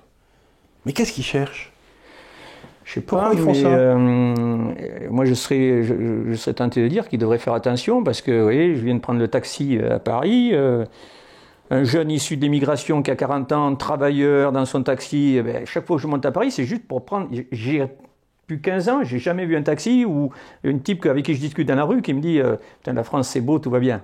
Mais qu'est-ce qu'ils cherchent? Je sais pas, ils font ça. Moi, je serais tenté de dire qu'ils devraient faire attention, parce que, vous voyez, je viens de prendre le taxi à Paris. Un jeune issu de l'immigration qui a 40 ans, travailleur dans son taxi, chaque fois que je monte à Paris, c'est juste pour prendre... J'ai plus 15 ans, j'ai jamais vu un taxi ou une type avec qui je discute dans la rue qui me dit putain, la France c'est beau, tout va bien.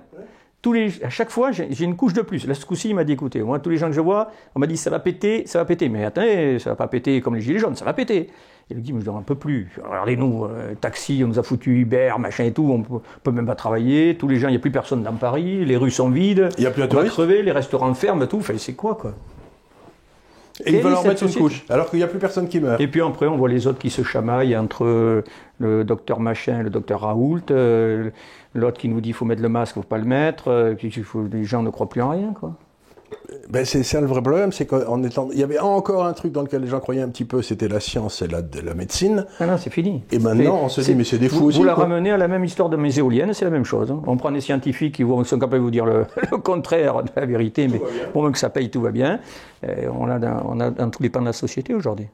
À chaque fois, j'ai une couche de plus. Là, ce coup-ci, il m'a dit, écoutez, moi, tous les gens que je vois, on m'a dit, ça va péter. Mais attendez, ça va pas péter comme les gilets jaunes, ça va péter. Il me dit, mais je n'en peux plus. Regardez-nous, taxi, on nous a foutu Uber, machin et tout, on peut même pas travailler. Tous les gens, il n'y a plus personne dans Paris, les rues sont vides. Il n'y a plus un tourisme. On va crever, les restaurants ferment, tout. Enfin, c'est quoi? Et ils veulent leur mettre une couche, alors qu'il n'y a plus personne qui meurt. Et puis après, on voit les autres qui se chamaillent entre le docteur machin et le docteur Raoult, l'autre qui nous dit qu'il faut mettre le masque, il ne faut pas le mettre, les gens ne croient plus en rien, quoi. C'est ça le vrai problème, c'est qu'il y avait encore un truc dans lequel les gens croyaient un petit peu, c'était la science et la médecine. Ah non, c'est fini. Et maintenant, on se dit, mais c'est des fous aussi. Vous la ramenez à la même histoire de mes éoliennes, c'est la même chose. Hein. On prend des scientifiques qui sont capables de vous dire le contraire de la vérité, mais pour moins que ça paye, tout va bien. On a dans tous les pans de la société aujourd'hui.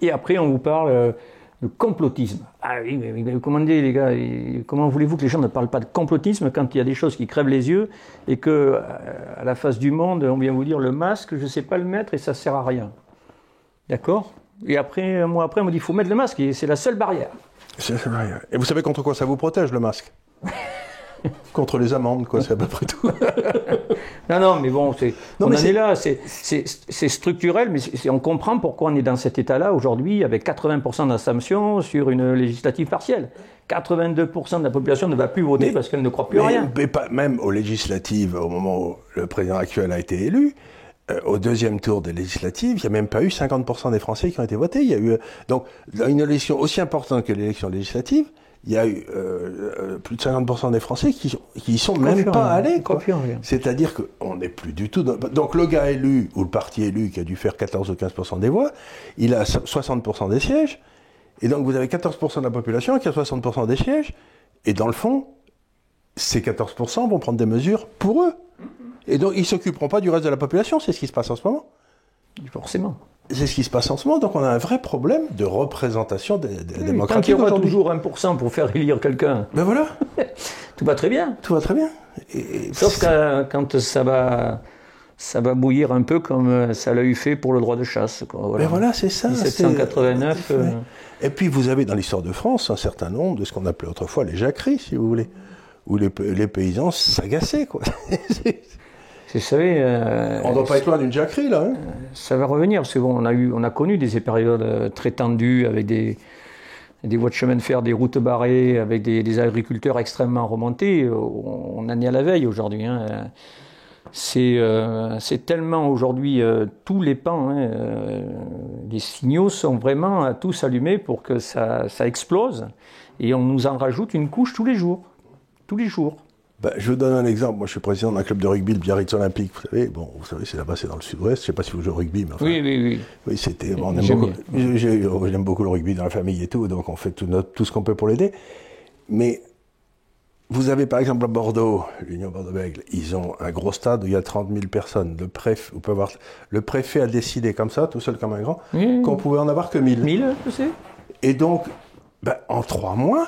Et après, on vous parle Le complotisme. Ah oui, mais comment dire, les gars, comment voulez-vous que les gens ne parlent pas de complotisme quand il y a des choses qui crèvent les yeux et que, à la face du monde, on vient vous dire le masque, je ne sais pas le mettre et ça ne sert à rien. D'accord? Et après, un mois après, on me dit qu'il faut mettre le masque et c'est la seule barrière. C'est la seule barrière. Et vous savez contre quoi ça vous protège, le masque? Contre les amendes, quoi, c'est à peu près tout. Non, mais bon, on en est là, c'est structurel, mais on comprend pourquoi on est dans cet état-là aujourd'hui, avec 80% d'abstention sur une législative partielle. 82% de la population ne va plus voter parce qu'elle ne croit plus à rien. Mais pas, même aux législatives, au moment où le président actuel a été élu, au deuxième tour des législatives, il n'y a même pas eu 50% des Français qui ont été votés. Il y a eu, donc, une élection aussi importante que l'élection législative, il y a eu plus de 50% des Français qui y sont même pas allés. C'est-à-dire qu'on n'est plus du tout... Donc le gars élu, ou le parti élu, qui a dû faire 14 ou 15% des voix, il a 60% des sièges, et donc vous avez 14% de la population qui a 60% des sièges, et dans le fond, ces 14% vont prendre des mesures pour eux. Et donc ils ne s'occuperont pas du reste de la population, c'est ce qui se passe en ce moment. Forcément. C'est ce qui se passe en ce moment, donc on a un vrai problème de représentation démocratique. Tant qu'il y aura toujours 1% pour faire élire quelqu'un. Ben voilà. Tout va très bien. Tout va très bien. Sauf quand ça va bouillir un peu comme ça l'a eu fait pour le droit de chasse. Quoi. Voilà. Ben voilà, c'est ça. 1789. Et puis vous avez dans l'histoire de France un certain nombre de ce qu'on appelait autrefois les jacqueries, si vous voulez, où les paysans s'agaçaient, quoi. Vous savez, on ne doit pas être loin d'une jacquerie, là. Hein. Ça va revenir, parce que bon, on a connu des périodes très tendues, avec des voies de chemin de fer, des routes barrées, avec des agriculteurs extrêmement remontés. On en est à la veille aujourd'hui. Hein. C'est tellement aujourd'hui tous les pans, hein, les signaux sont vraiment tous allumés pour que ça explose. Et on nous en rajoute une couche tous les jours. Tous les jours. Ben, je vous donne un exemple. Moi, je suis président d'un club de rugby, le Biarritz Olympique. Vous savez, c'est là-bas, c'est dans le sud-ouest. Je ne sais pas si vous jouez au rugby, mais enfin. Oui. Oui, c'était. Bon, j'aime beaucoup le rugby dans la famille et tout, donc on fait tout ce qu'on peut pour l'aider. Mais vous avez par exemple à Bordeaux, l'Union Bordeaux-Bègles, ils ont un gros stade où il y a 30 000 personnes. Le préfet a décidé comme ça, tout seul comme un grand, qu'on pouvait en avoir que 1000. 1000, je sais. Et donc, en 3 mois,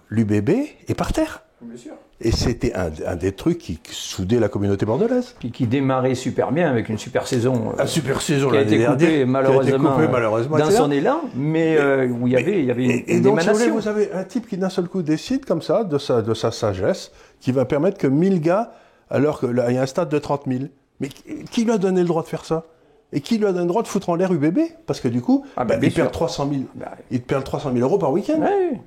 l'UBB est par terre. Bien sûr. Et c'était un des trucs qui soudait la communauté bordelaise. Qui démarrait super bien avec une super saison. Une super saison qui a été coupée malheureusement dans son élan, mais où il y avait une donc, émanation. Vous avez un type qui d'un seul coup décide comme ça, de sa sagesse, qui va permettre que 1000 gars, alors qu'il y a un stade de 30 000. Mais qui lui a donné le droit de faire ça? Et qui lui a donné le droit de foutre en l'air UBB? Parce que du coup, il perd 300 000 euros par week-end. Ouais.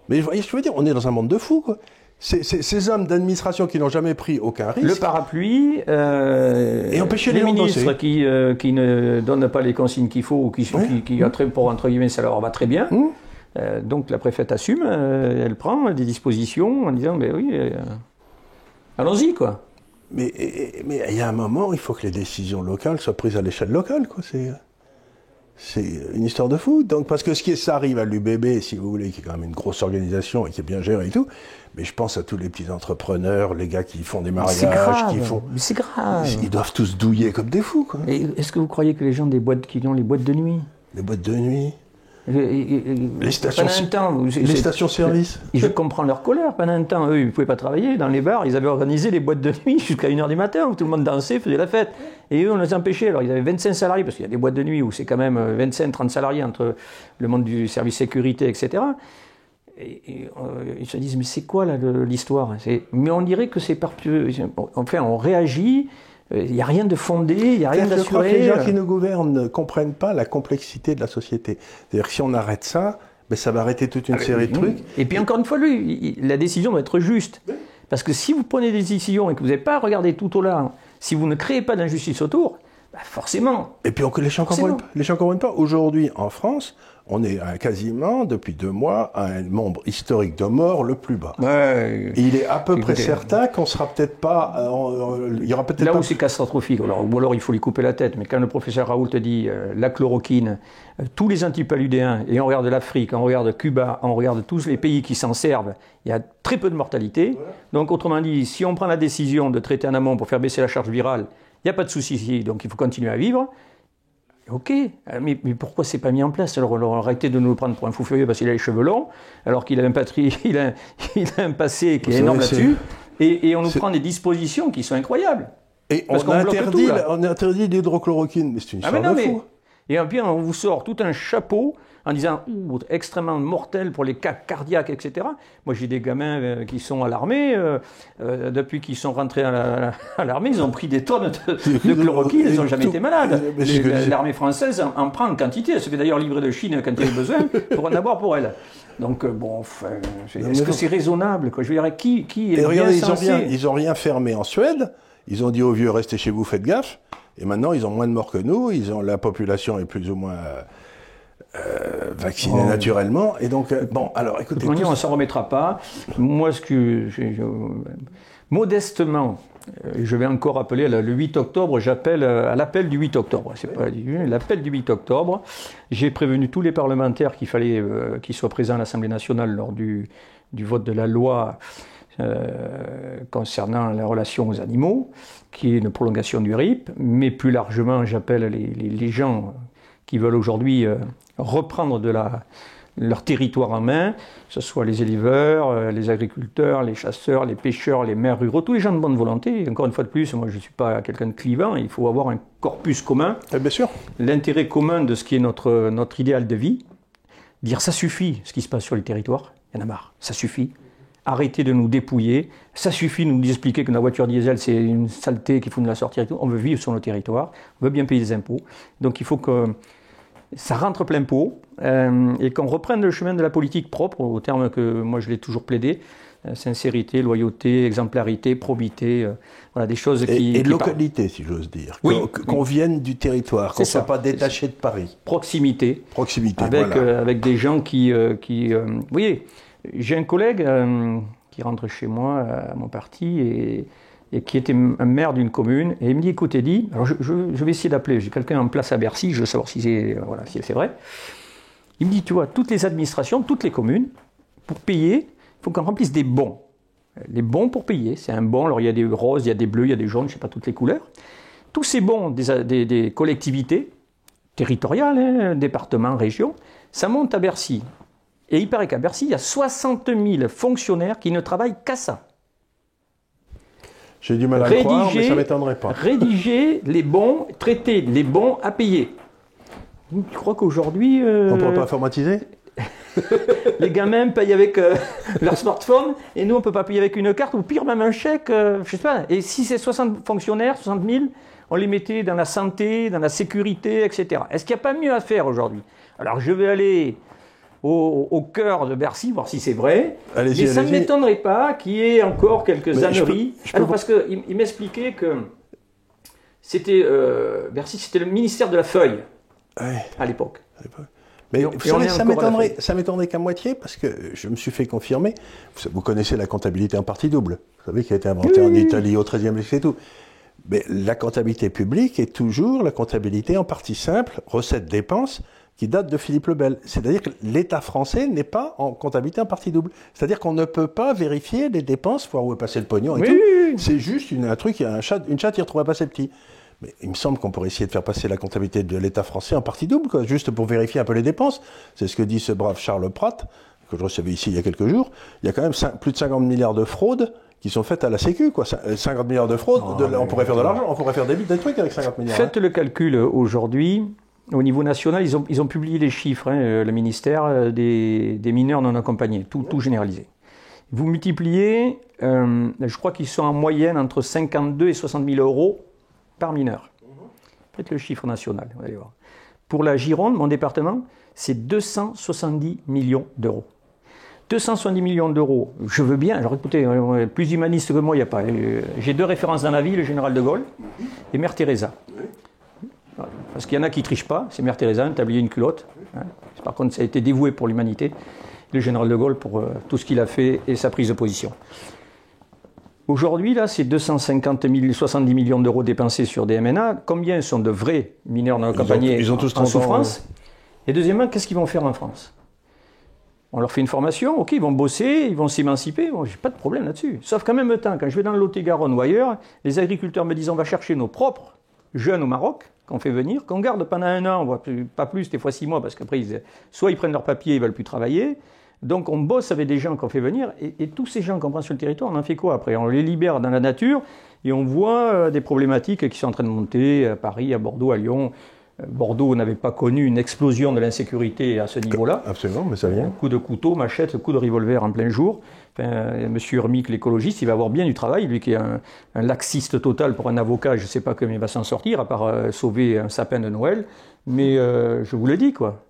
Mais je veux dire, on est dans un monde de fous, quoi. Ces hommes d'administration qui n'ont jamais pris aucun risque. Le parapluie, et empêcher les ministres qui ne donnent pas les consignes qu'il faut, ou qui pour entre guillemets, ça leur va très bien. Donc la préfète assume, elle prend des dispositions en disant, ben oui, allons-y, quoi. Mais il y a un moment, il faut que les décisions locales soient prises à l'échelle locale, quoi. C'est une histoire de fou. Donc, parce que ça arrive à l'UBB, si vous voulez, qui est quand même une grosse organisation et qui est bien gérée et tout. Mais je pense à tous les petits entrepreneurs, les gars qui font des mariages, Mais c'est grave. Ils doivent tous douiller comme des fous, quoi. Et est-ce que vous croyez que les gens qui ont les boîtes de nuit? Les boîtes de nuit. Les stations-service. Je comprends leur colère. Pendant un temps, eux, ils ne pouvaient pas travailler. Dans les bars, ils avaient organisé les boîtes de nuit jusqu'à 1h du matin où tout le monde dansait, faisait la fête. Et eux, on les empêchait. Alors, ils avaient 25 salariés, parce qu'il y a des boîtes de nuit où c'est quand même 25-30 salariés entre le monde du service sécurité, etc. Et ils se disent, mais c'est quoi là, l'histoire? Mais on dirait que c'est enfin, on réagit. Il n'y a rien de fondé, il n'y a rien d'assuré. Je crois que les gens qui nous gouvernent ne comprennent pas la complexité de la société. C'est-à-dire que si on arrête ça, ça va arrêter toute une série de trucs. Et puis encore une fois, la décision doit être juste. Parce que si vous prenez des décisions et que vous n'avez pas regardé tout au large, si vous ne créez pas d'injustice autour, forcément. Et puis les gens ne comprennent pas. Aujourd'hui, en France, on est quasiment, depuis 2 mois, à un nombre historique de morts le plus bas. Ouais, il est à peu près certain qu'on sera peut-être pas... il y aura peut-être là où c'est catastrophique, ou alors il faut lui couper la tête, mais quand le professeur Raoult dit la chloroquine, tous les antipaludéens, et on regarde l'Afrique, on regarde Cuba, on regarde tous les pays qui s'en servent, il y a très peu de mortalité. Ouais. Donc autrement dit, si on prend la décision de traiter en amont pour faire baisser la charge virale, il n'y a pas de souci ici, donc il faut continuer à vivre. Ok, mais pourquoi c'est pas mis en place? Alors arrêtez de nous le prendre pour un fou furieux parce qu'il a les cheveux longs, alors qu'il a il a un passé qui est énorme là-dessus, et on nous prend des dispositions qui sont incroyables. Et on a interdit l'hydrochloroquine, mais c'est une histoire de fou. Et puis on vous sort tout un chapeau en disant extrêmement mortel pour les cas cardiaques, etc. Moi j'ai des gamins qui sont à l'armée, depuis qu'ils sont rentrés à l'armée, ils ont pris des tonnes de chloroquine, ils n'ont jamais été malades. L'armée française en prend en quantité, elle se fait d'ailleurs livrer de Chine quand il y a besoin pour en avoir pour elle. Donc bon, est-ce que c'est raisonnable quoi? Je veux dire, qui est bien censé... Ils n'ont rien fermé en Suède, ils ont dit aux vieux restez chez vous, faites gaffe, et maintenant ils ont moins de morts que nous, la population est plus ou moins... vacciné naturellement, et donc bon, alors écoutez, on ne s'en remettra pas. Moi, modestement, je vais encore appeler le 8 octobre, j'appelle à l'appel du 8 octobre, c'est pas l'appel du 8 octobre. J'ai prévenu tous les parlementaires qu'il fallait qu'ils soient présents à l'Assemblée nationale lors du vote de la loi concernant la relation aux animaux, qui est une prolongation du RIP, mais plus largement, j'appelle les gens qui veulent aujourd'hui reprendre leur territoire en main, que ce soit les éleveurs, les agriculteurs, les chasseurs, les pêcheurs, les maires ruraux, tous les gens de bonne volonté. Encore une fois de plus, moi je ne suis pas quelqu'un de clivant, il faut avoir un corpus commun. Bien sûr. L'intérêt commun de ce qui est notre idéal de vie, dire ça suffit ce qui se passe sur les territoires, il y en a marre, ça suffit. Arrêtez de nous dépouiller, ça suffit de nous expliquer que la voiture diesel c'est une saleté qu'il faut nous la sortir et tout. On veut vivre sur nos territoires, on veut bien payer des impôts, donc il faut que ça rentre plein pot et qu'on reprenne le chemin de la politique propre, au terme que moi je l'ai toujours plaidé, sincérité, loyauté, exemplarité, probité, voilà des choses qui... Et localité, si j'ose dire, oui, qu'on vienne du territoire, qu'on ne soit pas détaché de Paris. Proximité, avec, voilà. Avec des gens qui vous voyez, j'ai un collègue qui rentre chez moi à mon parti et qui était un maire d'une commune, et il me dit, écoute Eddy, alors je vais essayer d'appeler, j'ai quelqu'un en place à Bercy, je veux savoir si c'est vrai. Il me dit, tu vois, toutes les administrations, toutes les communes, pour payer, il faut qu'on remplisse des bons. Les bons pour payer, c'est un bon, alors il y a des roses, il y a des bleus, il y a des jaunes, je ne sais pas toutes les couleurs. Tous ces bons des collectivités territoriales, départements, régions, ça monte à Bercy. Et il paraît qu'à Bercy, il y a 60 000 fonctionnaires qui ne travaillent qu'à ça. J'ai du mal à le croire, mais ça ne m'étonnerait pas. Rédiger les bons, traiter les bons à payer. Tu crois qu'aujourd'hui... On ne pourrait pas informatiser? Les gamins payent avec leur smartphone, et nous, on ne peut pas payer avec une carte, ou pire, même un chèque, je ne sais pas. Et si c'est 60 fonctionnaires, 60 000, on les mettait dans la santé, dans la sécurité, etc. Est-ce qu'il n'y a pas mieux à faire aujourd'hui? Alors, je vais aller... Au cœur de Bercy, voir si c'est vrai. Mais ça ne m'étonnerait pas qu'il y ait encore quelques âneries. Parce qu'il m'expliquait que c'était Bercy, c'était le ministère de la feuille à l'époque. Mais vous savez, ça m'étonnerait qu'à moitié, parce que je me suis fait confirmer. Vous connaissez la comptabilité en partie double. Vous savez, qui a été inventée en Italie au XIIIe siècle et tout. Mais la comptabilité publique est toujours la comptabilité en partie simple, recettes-dépenses, qui date de Philippe le Bel. C'est-à-dire que l'État français n'est pas en comptabilité en partie double. C'est-à-dire qu'on ne peut pas vérifier les dépenses, voir où est passé le pognon et tout. C'est juste un truc, une chatte qui retrouve pas ses petits. Mais il me semble qu'on pourrait essayer de faire passer la comptabilité de l'État français en partie double, quoi, juste pour vérifier un peu les dépenses. C'est ce que dit ce brave Charles Pratt, que je recevais ici il y a quelques jours. Il y a quand même plus de 50 milliards de fraudes qui sont faites à la Sécu, quoi. 50 milliards de fraudes, on pourrait faire de l'argent, on pourrait faire des trucs avec 50 milliards. Faites le calcul aujourd'hui. Au niveau national, ils ont publié les chiffres, le ministère, des mineurs non accompagnés, tout généralisé. Vous multipliez, je crois qu'ils sont en moyenne entre 52 et 60 000 euros par mineur. Faites le chiffre national, vous allez voir. Pour la Gironde, mon département, c'est 270 millions d'euros. 270 millions d'euros, je veux bien. Alors écoutez, plus humaniste que moi, il n'y a pas. J'ai deux références dans la vie, le général de Gaulle et Mère Teresa. Parce qu'il y en a qui ne trichent pas, c'est Mère Teresa, un tablier, une culotte. Par contre, ça a été dévoué pour l'humanité. Le général de Gaulle pour tout ce qu'il a fait et sa prise de position. Aujourd'hui, là, c'est 70 millions d'euros dépensés sur des MNA. Combien sont de vrais mineurs non accompagnés ils ont tous en souffrance? Et deuxièmement, qu'est-ce qu'ils vont faire en France? On leur fait une formation, ok, ils vont bosser, ils vont s'émanciper, bon, j'ai pas de problème là-dessus. Sauf qu'en même temps, quand je vais dans le Lot-et-Garonne ou ailleurs, les agriculteurs me disent on va chercher nos propres jeunes au Maroc, qu'on fait venir, qu'on garde pendant 1 an, voire pas plus, des fois 6 mois, parce qu'après, soit ils prennent leur papier, ils ne veulent plus travailler. Donc on bosse avec des gens qu'on fait venir, et tous ces gens qu'on prend sur le territoire, on en fait quoi après? On les libère dans la nature, et on voit des problématiques qui sont en train de monter à Paris, à Bordeaux, à Lyon. Bordeaux n'avait pas connu une explosion de l'insécurité à ce niveau-là. Absolument, mais ça vient. Coup de couteau, machette, coup de revolver en plein jour. Enfin, Monsieur Urmic, l'écologiste, il va avoir bien du travail, lui qui est un laxiste total pour un avocat, je ne sais pas comment il va s'en sortir, à part sauver un sapin de Noël. Mais je vous le dis, quoi.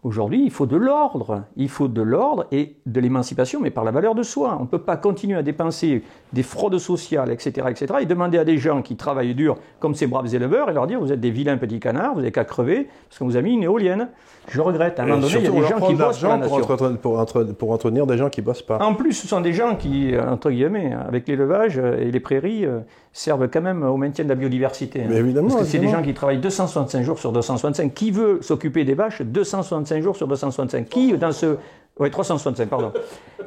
Aujourd'hui, il faut de l'ordre. Il faut de l'ordre et de l'émancipation, mais par la valeur de soi. On ne peut pas continuer à dépenser des fraudes sociales, etc., et demander à des gens qui travaillent dur, comme ces braves éleveurs, et leur dire, vous êtes des vilains petits canards, vous n'avez qu'à crever, parce qu'on vous a mis une éolienne. Je regrette. À un moment donné, il y a des gens qui bossent pour la nature. Pour entretenir des gens qui ne bossent pas. En plus, ce sont des gens qui, entre guillemets, avec l'élevage et les prairies, servent quand même au maintien de la biodiversité. Mais évidemment, parce que c'est des gens qui travaillent 265 jours sur 265. Qui veut s'occuper des vaches 265 jours sur 265? Qui, dans ce... Oui, 365, pardon.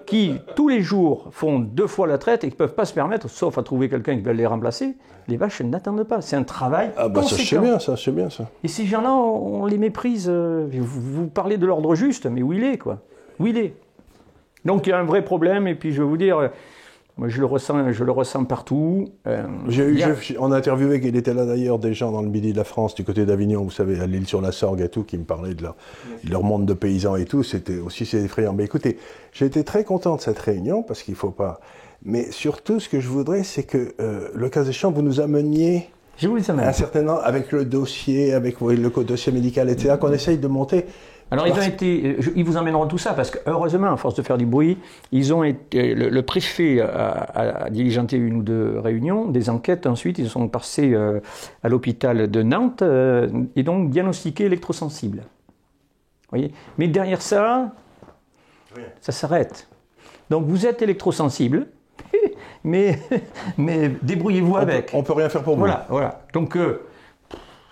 Qui, tous les jours, font 2 fois la traite et qui ne peuvent pas se permettre, sauf à trouver quelqu'un qui va les remplacer, les vaches n'attendent pas. C'est un travail conséquent. Ça, c'est bien, ça. Et ces gens-là, on les méprise. Vous parlez de l'ordre juste, mais où il est, quoi? Où il est? Donc il y a un vrai problème, et puis je vais vous dire... Moi, je le ressens partout. On a interviewé, il était là d'ailleurs, des gens dans le midi de la France, du côté d'Avignon, vous savez, à l'île sur la Sorgue et tout, qui me parlaient de leur monde de paysans et tout. C'était aussi effrayant. Mais écoutez, j'ai été très content de cette réunion, parce qu'il ne faut pas... Mais surtout, ce que je voudrais, c'est que, le cas échéant, vous nous ameniez un certain nombre, avec le dossier, avec le dossier médical, etc., qu'on essaye de monter... Alors ils vous emmèneront tout ça, parce que heureusement, à force de faire du bruit, le préfet a diligenté 1 ou 2 réunions, des enquêtes ensuite, ils sont passés à l'hôpital de Nantes, et donc diagnostiqués électrosensibles. Voyez. Mais derrière ça, ça s'arrête. Donc vous êtes électrosensible, mais débrouillez-vous avec. On peut rien faire pour vous. Voilà. Donc...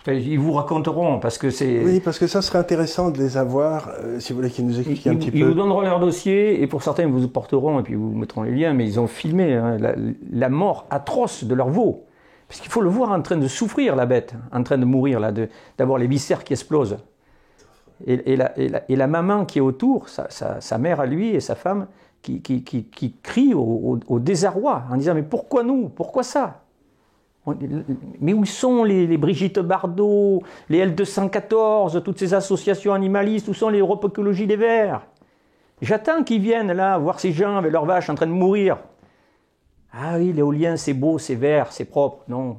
ils vous raconteront, parce que c'est... Oui, parce que ça serait intéressant de les avoir, si vous voulez qu'ils nous expliquent un petit peu. Ils vous donneront leur dossier, et pour certains, ils vous porteront, et puis vous mettront les liens, mais ils ont filmé la mort atroce de leur veau. Parce qu'il faut le voir en train de souffrir, la bête, en train de mourir, d'avoir les viscères qui explosent. Et la maman qui est autour, sa mère à lui et sa femme, qui crient au désarroi, en disant « Mais pourquoi nous? Pourquoi ça ?» Mais où sont les Brigitte Bardot, les L214, toutes ces associations animalistes? Où sont les Europe Écologie des Verts? J'attends qu'ils viennent là, voir ces gens avec leurs vaches en train de mourir. Ah oui, l'éolien, c'est beau, c'est vert, c'est propre. Non.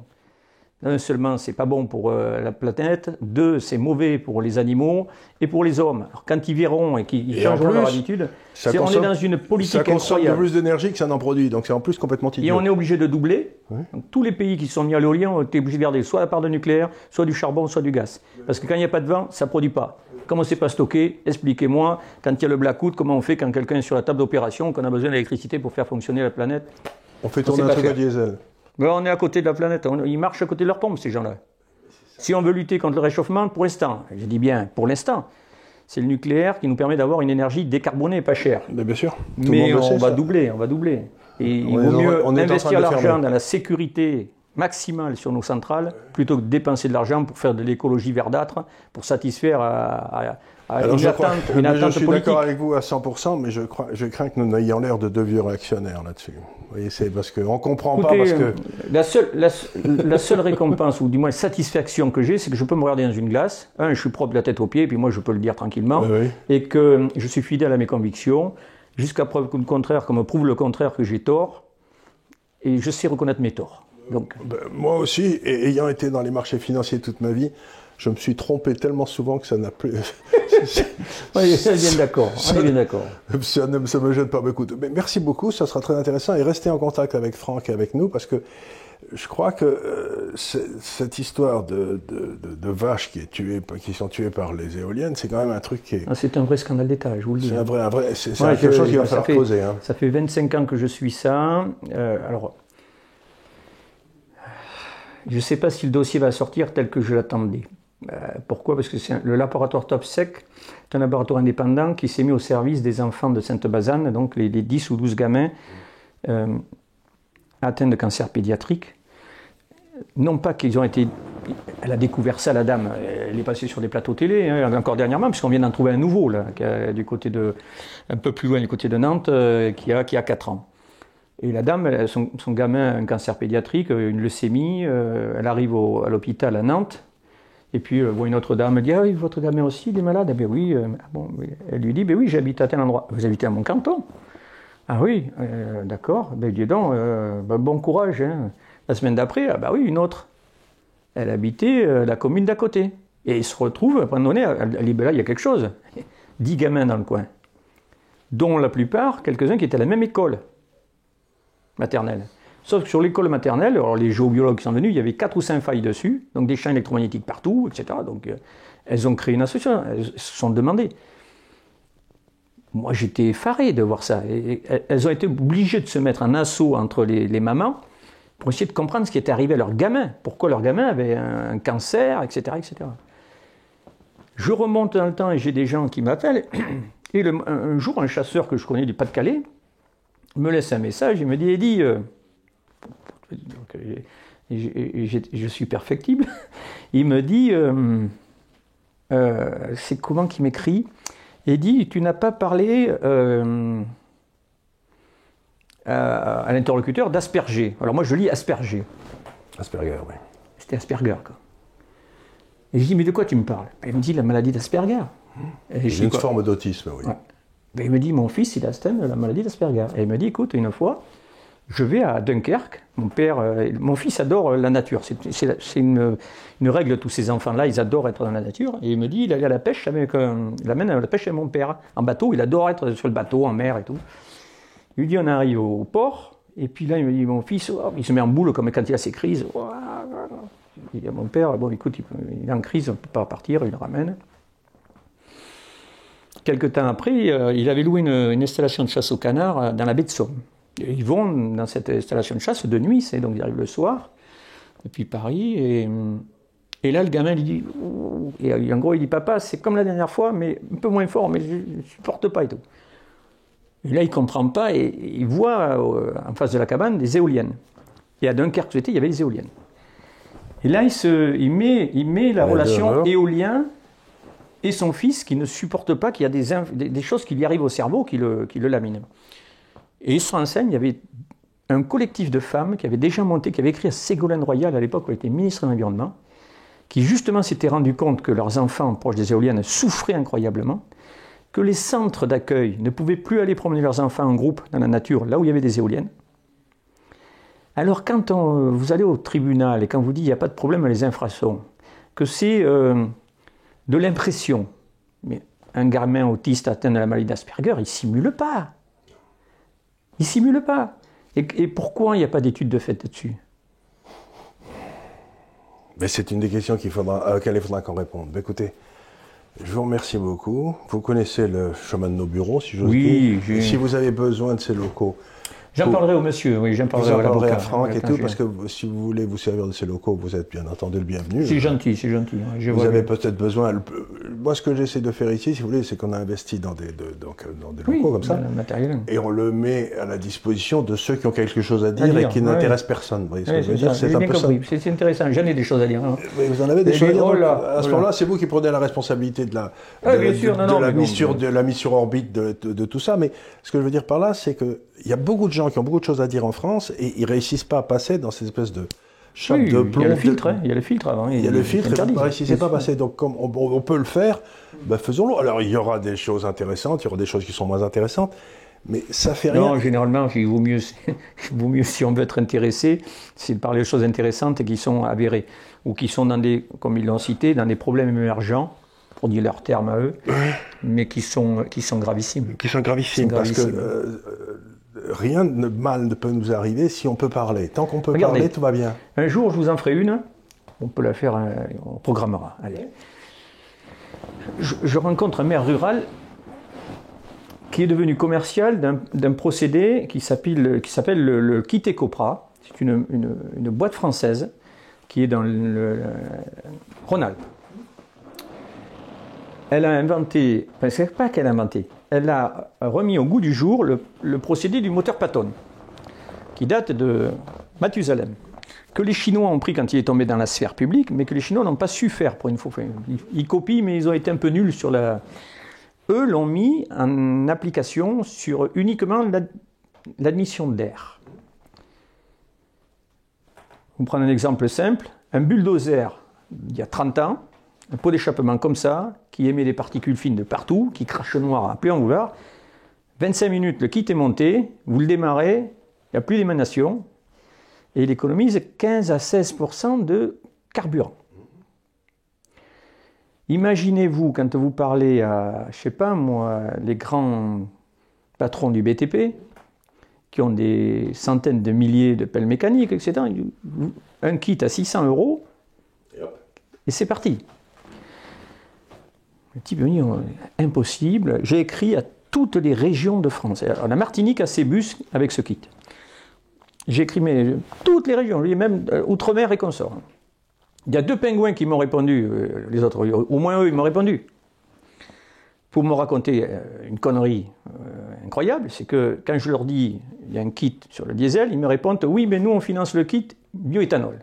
Non seulement, c'est pas bon pour la planète. 2, c'est mauvais pour les animaux et pour les hommes. Alors quand ils verront et qu'ils changeront leur habitude, on est dans une politique incroyable. Ça consomme plus d'énergie que ça n'en produit, donc c'est en plus complètement idiot. Et on est obligé de doubler. Ouais. Donc, tous les pays qui se sont mis à l'éolien ont été obligés de garder soit la part de nucléaire, soit du charbon, soit du gaz. Parce que quand il n'y a pas de vent, ça ne produit pas. Comment on ne sait pas stocker? Expliquez-moi, quand il y a le blackout, comment on fait quand quelqu'un est sur la table d'opération, qu'on a besoin d'électricité pour faire fonctionner la planète? On fait tourner un truc à diesel. Mais on est à côté de la planète, ils marchent à côté de leur tombe, ces gens-là. Si on veut lutter contre le réchauffement, pour l'instant, je dis bien pour l'instant, c'est le nucléaire qui nous permet d'avoir une énergie décarbonée et pas chère. Mais bien sûr. Mais on va doubler. Et il vaut mieux investir l'argent dans la sécurité maximale sur nos centrales, plutôt que de dépenser de l'argent pour faire de l'écologie verdâtre, pour satisfaire à une attente politique. Je suis d'accord avec vous à 100%, mais je crains que nous n'ayons l'air de 2 vieux réactionnaires là-dessus. Vous voyez, c'est parce qu'on ne comprend pas. Parce que... la seule récompense, ou du moins satisfaction que j'ai, c'est que je peux me regarder dans une glace. Je suis propre de la tête aux pieds, et puis moi je peux le dire tranquillement, oui. Et que je suis fidèle à mes convictions, jusqu'à preuve du contraire, qu'on me prouve le contraire que j'ai tort, et je sais reconnaître mes torts. Donc... moi aussi, et ayant été dans les marchés financiers toute ma vie, je me suis trompé tellement souvent que ça n'a plus... On est bien d'accord. Ça ne me gêne pas beaucoup. Mais merci beaucoup, ça sera très intéressant. Et restez en contact avec Franck et avec nous, parce que je crois que cette histoire de vaches qui sont tuées par les éoliennes, c'est quand même un truc qui est... C'est un vrai scandale d'État, je vous le dis. C'est quelque chose qu'il va falloir poser. Ça fait 25 ans que je suis ça. Alors... Je ne sais pas si le dossier va sortir tel que je l'attendais. Pourquoi? Parce que le laboratoire TopSec est un laboratoire indépendant qui s'est mis au service des enfants de Sainte-Bazanne, donc les 10 ou 12 gamins atteints de cancer pédiatrique. Non pas qu'ils ont été elle a découvert ça, la dame. Elle est passée sur des plateaux télé, hein, encore dernièrement, puisqu'on vient d'en trouver un nouveau, là, du côté de, un peu plus loin, du côté de Nantes, qui a 4 ans. Et la dame, son gamin a un cancer pédiatrique, une leucémie, elle arrive à l'hôpital à Nantes, et puis voit une autre dame, elle dit « Ah oui, votre gamin aussi, il est malade ?» Eh bien oui, bon, elle lui dit « Ben oui, j'habite à tel endroit. »« Vous habitez à mon canton ?»« Ah oui, d'accord. Ben dis donc, bon courage. Hein. » La semaine d'après, ah bah oui, une autre. Elle habitait la commune d'à côté. Et il se retrouve, à un moment donné, elle dit, ben là, il y a quelque chose. 10 gamins dans le coin. Dont la plupart, quelques-uns qui étaient à la même école maternelle. Sauf que sur l'école maternelle, alors les géobiologues qui sont venus, il y avait 4 ou 5 failles dessus, donc des champs électromagnétiques partout, etc. Donc elles ont créé une association, elles se sont demandées. Moi, j'étais effaré de voir ça. Et elles ont été obligées de se mettre en assaut entre les mamans pour essayer de comprendre ce qui était arrivé à leurs gamins, pourquoi leurs gamins avaient un cancer, etc., etc. Je remonte dans le temps et j'ai des gens qui m'appellent, et un jour, un chasseur que je connais du Pas-de-Calais me laisse un message, il me dit « Eddy, je suis perfectible », il me dit c'est comment qu'il m'écrit, Eddy, tu n'as pas parlé à l'interlocuteur d'Asperger. Alors moi je lis Asperger. Asperger, oui. C'était Asperger, quoi. Et je dis, mais de quoi tu me parles? Il me dit, la maladie d'Asperger. C'est une forme d'autisme, oui. Ouais. Il me dit, mon fils, il a la maladie d'Asperger. Et il me dit, écoute, une fois, je vais à Dunkerque. Mon fils adore la nature. C'est une règle de tous ces enfants-là, ils adorent être dans la nature. Et il me dit, il allait à la pêche, il amène à la pêche avec mon père. En bateau, il adore être sur le bateau, en mer et tout. Il lui dit, on arrive au port, et puis là, il me dit, mon fils, il se met en boule comme quand il a ses crises. Il dit à mon père, bon, écoute, il est en crise, on ne peut pas partir, il le ramène. Quelque temps après, il avait loué une installation de chasse au canard dans la baie de Somme. Et ils vont dans cette installation de chasse de nuit, donc ils arrivent le soir, depuis Paris, et là, le gamin lui dit, et en gros, il dit, papa, c'est comme la dernière fois, mais un peu moins fort, mais je ne supporte pas et tout. Et là, il ne comprend pas et il voit en face de la cabane des éoliennes. Et à Dunkerque, il y avait des éoliennes. Et là, il met la relation éolien et son fils qui ne supporte pas qu'il y a des choses qui lui arrivent au cerveau qui le laminent. Et il se renseigne, il y avait un collectif de femmes qui avait déjà monté, qui avait écrit à Ségolène Royal à l'époque où elle était ministre de l'Environnement, qui justement s'était rendu compte que leurs enfants proches des éoliennes souffraient incroyablement, que les centres d'accueil ne pouvaient plus aller promener leurs enfants en groupe dans la nature, là où il y avait des éoliennes. Alors quand vous allez au tribunal et quand vous dites qu'il n'y a pas de problème à les infrasons, que c'est de l'impression, mais un gamin autiste atteint de la maladie d'Asperger, il ne simule pas. Il ne simule pas. Et pourquoi il n'y a pas d'études de fait là-dessus? Mais c'est une des questions à laquelle il faudra qu'on réponde. Mais écoutez, je vous remercie beaucoup. Vous connaissez le chemin de nos bureaux, si j'ose dire. Et si vous avez besoin de ces locaux, j'en parlerai au monsieur, oui, j'en parlerai à l'avocat. À Franck et tout, parce que si vous voulez vous servir de ces locaux, vous êtes bien entendu le bienvenu. C'est gentil, c'est gentil. Vous avez peut-être besoin. Moi, ce que j'essaie de faire ici, si vous voulez, c'est qu'on a investi dans des locaux comme ça. Matériel. Et on le met à la disposition de ceux qui ont quelque chose à dire et qui n'intéressent personne. Vous voyez ce que je veux dire? C'est un peu ça. C'est intéressant, j'en ai des choses à dire. Hein. Vous en avez des choses à dire? À ce moment-là, c'est vous qui prenez la responsabilité de la mise sur orbite de tout ça. Mais ce que je veux dire par là, c'est que il y a beaucoup de gens qui ont beaucoup de choses à dire en France et ils ne réussissent pas à passer dans ces espèces de chape de plomb. Il y a le filtre, il y a le filtre avant. Il y a le filtre, et vous ne réussissez pas à passer. Donc comme on peut le faire, ben faisons-le. Alors il y aura des choses intéressantes, il y aura des choses qui sont moins intéressantes, mais ça fait rien. Non, généralement, il vaut mieux si on veut être intéressé, c'est de parler de choses intéressantes qui sont avérées, ou qui sont dans des, comme ils l'ont cité, dans des problèmes émergents, pour dire leurs termes à eux, mais qui sont gravissimes. Qui sont gravissimes, parce que rien de mal ne peut nous arriver si on peut parler. Tant qu'on peut parler, tout va bien. Un jour, je vous en ferai une. On peut la faire, on programmera. Allez. Je rencontre un maire rural qui est devenu commercial d'un procédé qui s'appelle le Kit Ecopra. C'est une boîte française qui est dans le Rhône-Alpes. Elle a inventé, enfin, c'est pas qu'elle a inventé, elle a remis au goût du jour le procédé du moteur Patton, qui date de Mathusalem. que les Chinois ont pris quand il est tombé dans la sphère publique, mais que les Chinois n'ont pas su faire pour une fois. Ils copient, mais ils ont été un peu nuls sur la... Eux l'ont mis en application sur uniquement l'admission d'air. On prend un exemple simple, un bulldozer, il y a 30 ans, un pot d'échappement comme ça, qui émet des particules fines de partout, qui crache noir à plein vouloir. 25 minutes, le kit est monté, vous le démarrez, il n'y a plus d'émanation, et il économise 15 à 16% de carburant. Imaginez-vous, quand vous parlez à, je ne sais pas moi, les grands patrons du BTP, qui ont des centaines de milliers de pelles mécaniques, etc., un kit à 600 €, et c'est parti. Le type me dit, impossible, j'ai écrit à toutes les régions de France. Alors, la Martinique a ses bus avec ce kit. J'ai écrit toutes les régions, même Outre-mer et consorts. Il y a 2 pingouins qui m'ont répondu, les autres, au moins eux, ils m'ont répondu. Pour me raconter une connerie incroyable, c'est que quand je leur dis, il y a un kit sur le diesel, ils me répondent, oui, mais nous, on finance le kit bioéthanol.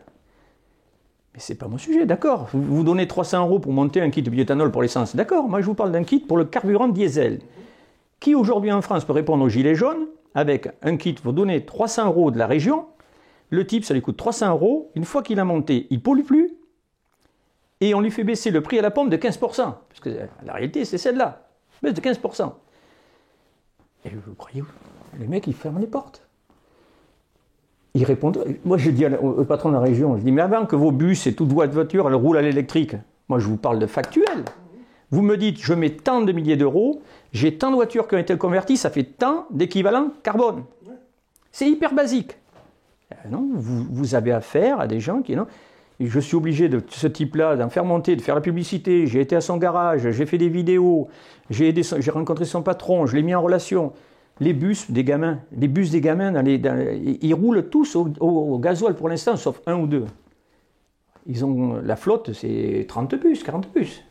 Mais c'est pas mon sujet, d'accord. Vous donnez 300 € pour monter un kit bioéthanol pour l'essence, d'accord. Moi, je vous parle d'un kit pour le carburant diesel. Qui, aujourd'hui, en France, peut répondre aux gilets jaunes avec un kit, vous donnez 300 € de la région, le type, ça lui coûte 300 €, une fois qu'il a monté, il ne pollue plus, et on lui fait baisser le prix à la pompe de 15%, parce que la réalité, c'est celle-là, baisse de 15%. Et vous croyez, les mecs, ils ferment les portes. Ils répondent, moi je dis au patron de la région, je dis, mais avant que vos bus et toute votre voiture, elle roule à l'électrique, moi je vous parle de factuel. Vous me dites, je mets tant de milliers d'euros, j'ai tant de voitures qui ont été converties, ça fait tant d'équivalent carbone. C'est hyper basique. Non, vous avez affaire à des gens qui... Non, et je suis obligé de ce type-là d'en faire monter, de faire la publicité. J'ai été à son garage, j'ai fait des vidéos, j'ai rencontré son patron, je l'ai mis en relation. Les bus des gamins, ils roulent tous au gasoil pour l'instant, sauf 1 ou 2. Ils ont, la flotte, c'est 30 bus, 40 bus.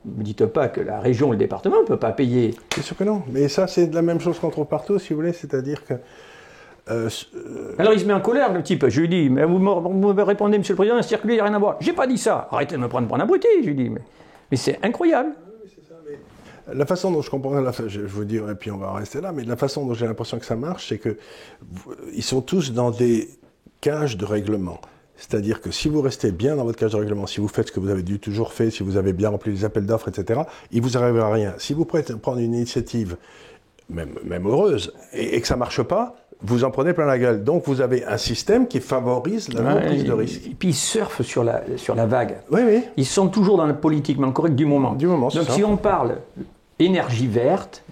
Ne me dites pas que la région ou le département ne peut pas payer. C'est sûr que non, mais ça c'est de la même chose qu'on trouve partout, si vous voulez, c'est-à-dire que... Alors il se met en colère, le type. Je lui dis, mais vous me répondez, monsieur le président, un circuit, il n'y a rien à voir. J'ai pas dit ça. Arrêtez de me prendre pour un abruti, je lui dis. Mais c'est incroyable. Oui, c'est ça, mais la façon dont je comprends, je vous dirai, et puis on va rester là, mais la façon dont j'ai l'impression que ça marche, c'est que ils sont tous dans des cages de règlement. C'est-à-dire que si vous restez bien dans votre cage de règlement, si vous faites ce que vous avez toujours fait, si vous avez bien rempli les appels d'offres, etc., il vous arrivera rien. Si vous prendre une initiative, même heureuse, et que ça ne marche pas, vous en prenez plein la gueule. Donc vous avez un système qui favorise la prise de risque. Et puis ils surfent sur la vague. Oui, oui. Ils sont toujours dans le politiquement correct du moment. Donc si on parle énergie verte,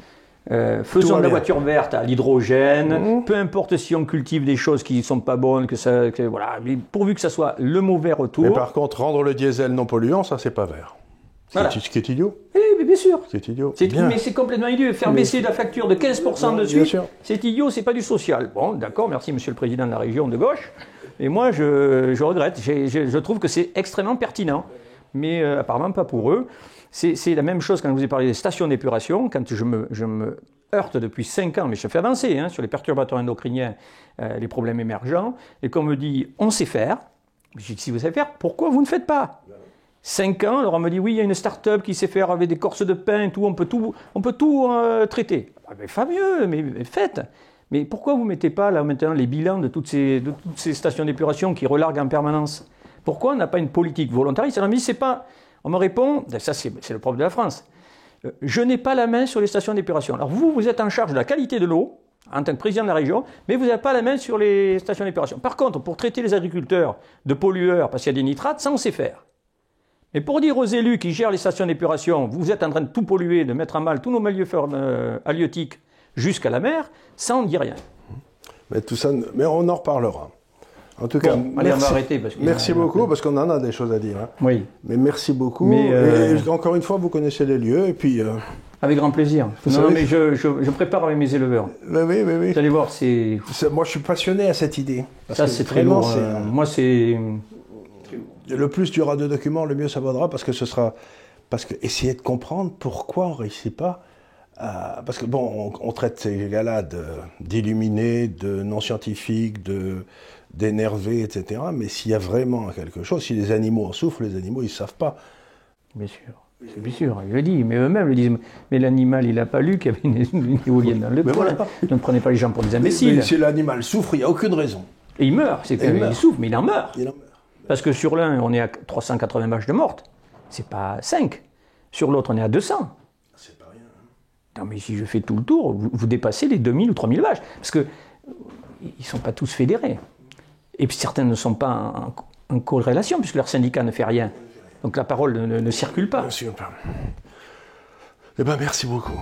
faisons de la voiture verte à l'hydrogène, peu importe si on cultive des choses qui ne sont pas bonnes, voilà, mais pourvu que ça soit le mot vert autour. Mais par contre, rendre le diesel non polluant, ça c'est pas vert. Voilà. Ce qui est idiot. Oui, bien sûr. C'est idiot. Mais c'est complètement idiot. Faire baisser la facture de 15% dessus, c'est idiot, c'est pas du social. Bon, d'accord, merci monsieur le président de la région de gauche. Et moi, je regrette. Je trouve que c'est extrêmement pertinent. Mais apparemment pas pour eux. C'est la même chose quand je vous ai parlé des stations d'épuration. Quand je me heurte depuis 5 ans, mais je fais avancer sur les perturbateurs endocriniens, les problèmes émergents, et qu'on me dit, on sait faire. Je dis, si vous savez faire, pourquoi vous ne faites pas ? 5 ans, alors on me dit, oui, il y a une start-up qui sait faire avec des corses de pain et tout, on peut tout traiter. Ah, mais fameux, mais faites. Mais pourquoi vous ne mettez pas là maintenant les bilans de toutes ces stations d'épuration qui relarguent en permanence ? Pourquoi on n'a pas une politique volontariste ? Alors, mais c'est pas... On me répond, ça c'est le propre de la France, je n'ai pas la main sur les stations d'épuration. Alors vous êtes en charge de la qualité de l'eau, en tant que président de la région, mais vous n'avez pas la main sur les stations d'épuration. Par contre, pour traiter les agriculteurs de pollueurs, parce qu'il y a des nitrates, ça on sait faire. Mais pour dire aux élus qui gèrent les stations d'épuration, vous êtes en train de tout polluer, de mettre à mal tous nos milieux halieutiques jusqu'à la mer, ça on ne dit rien. Mais tout ça, mais on en reparlera. En tout cas, allez, on va arrêter merci beaucoup, parce qu'on en a des choses à dire. Hein. Oui. Mais merci beaucoup. Et encore une fois, vous connaissez les lieux, et puis... Avec grand plaisir. Non, mais je prépare avec mes éleveurs. Oui. Vous allez voir, c'est... Moi, je suis passionné à cette idée. Ça, c'est très lourd. Moi, c'est... Le plus tu auras de documents, le mieux ça vaudra, parce que ce sera... Parce que essayer de comprendre pourquoi on ne réussit pas... Parce que bon, on traite ces gars-là d'illuminés, de non-scientifiques, d'énerver, etc. Mais s'il y a vraiment quelque chose, si les animaux en souffrent, les animaux, ils ne savent pas. Bien sûr. C'est bien sûr, je le dis, mais eux-mêmes le disent. Mais l'animal, il n'a pas lu qu'il y avait une éolienne dans le coin. Voilà. Ne prenez pas les gens pour des imbéciles. Mais si l'animal souffre, il n'y a aucune raison. Et il meurt. C'est qu'il souffre, mais il en meurt. Il en meurt. Parce que sur l'un, on est à 380 vaches de mortes. C'est pas 5. Sur l'autre, on est à 200. C'est pas rien. Non, mais si je fais tout le tour, vous dépassez les 2000 ou 3000 vaches. Parce que ils ne sont pas tous fédérés. Et puis certains ne sont pas en corrélation, puisque leur syndicat ne fait rien. Donc la parole ne circule pas. Ne circule pas. Eh bien, merci beaucoup.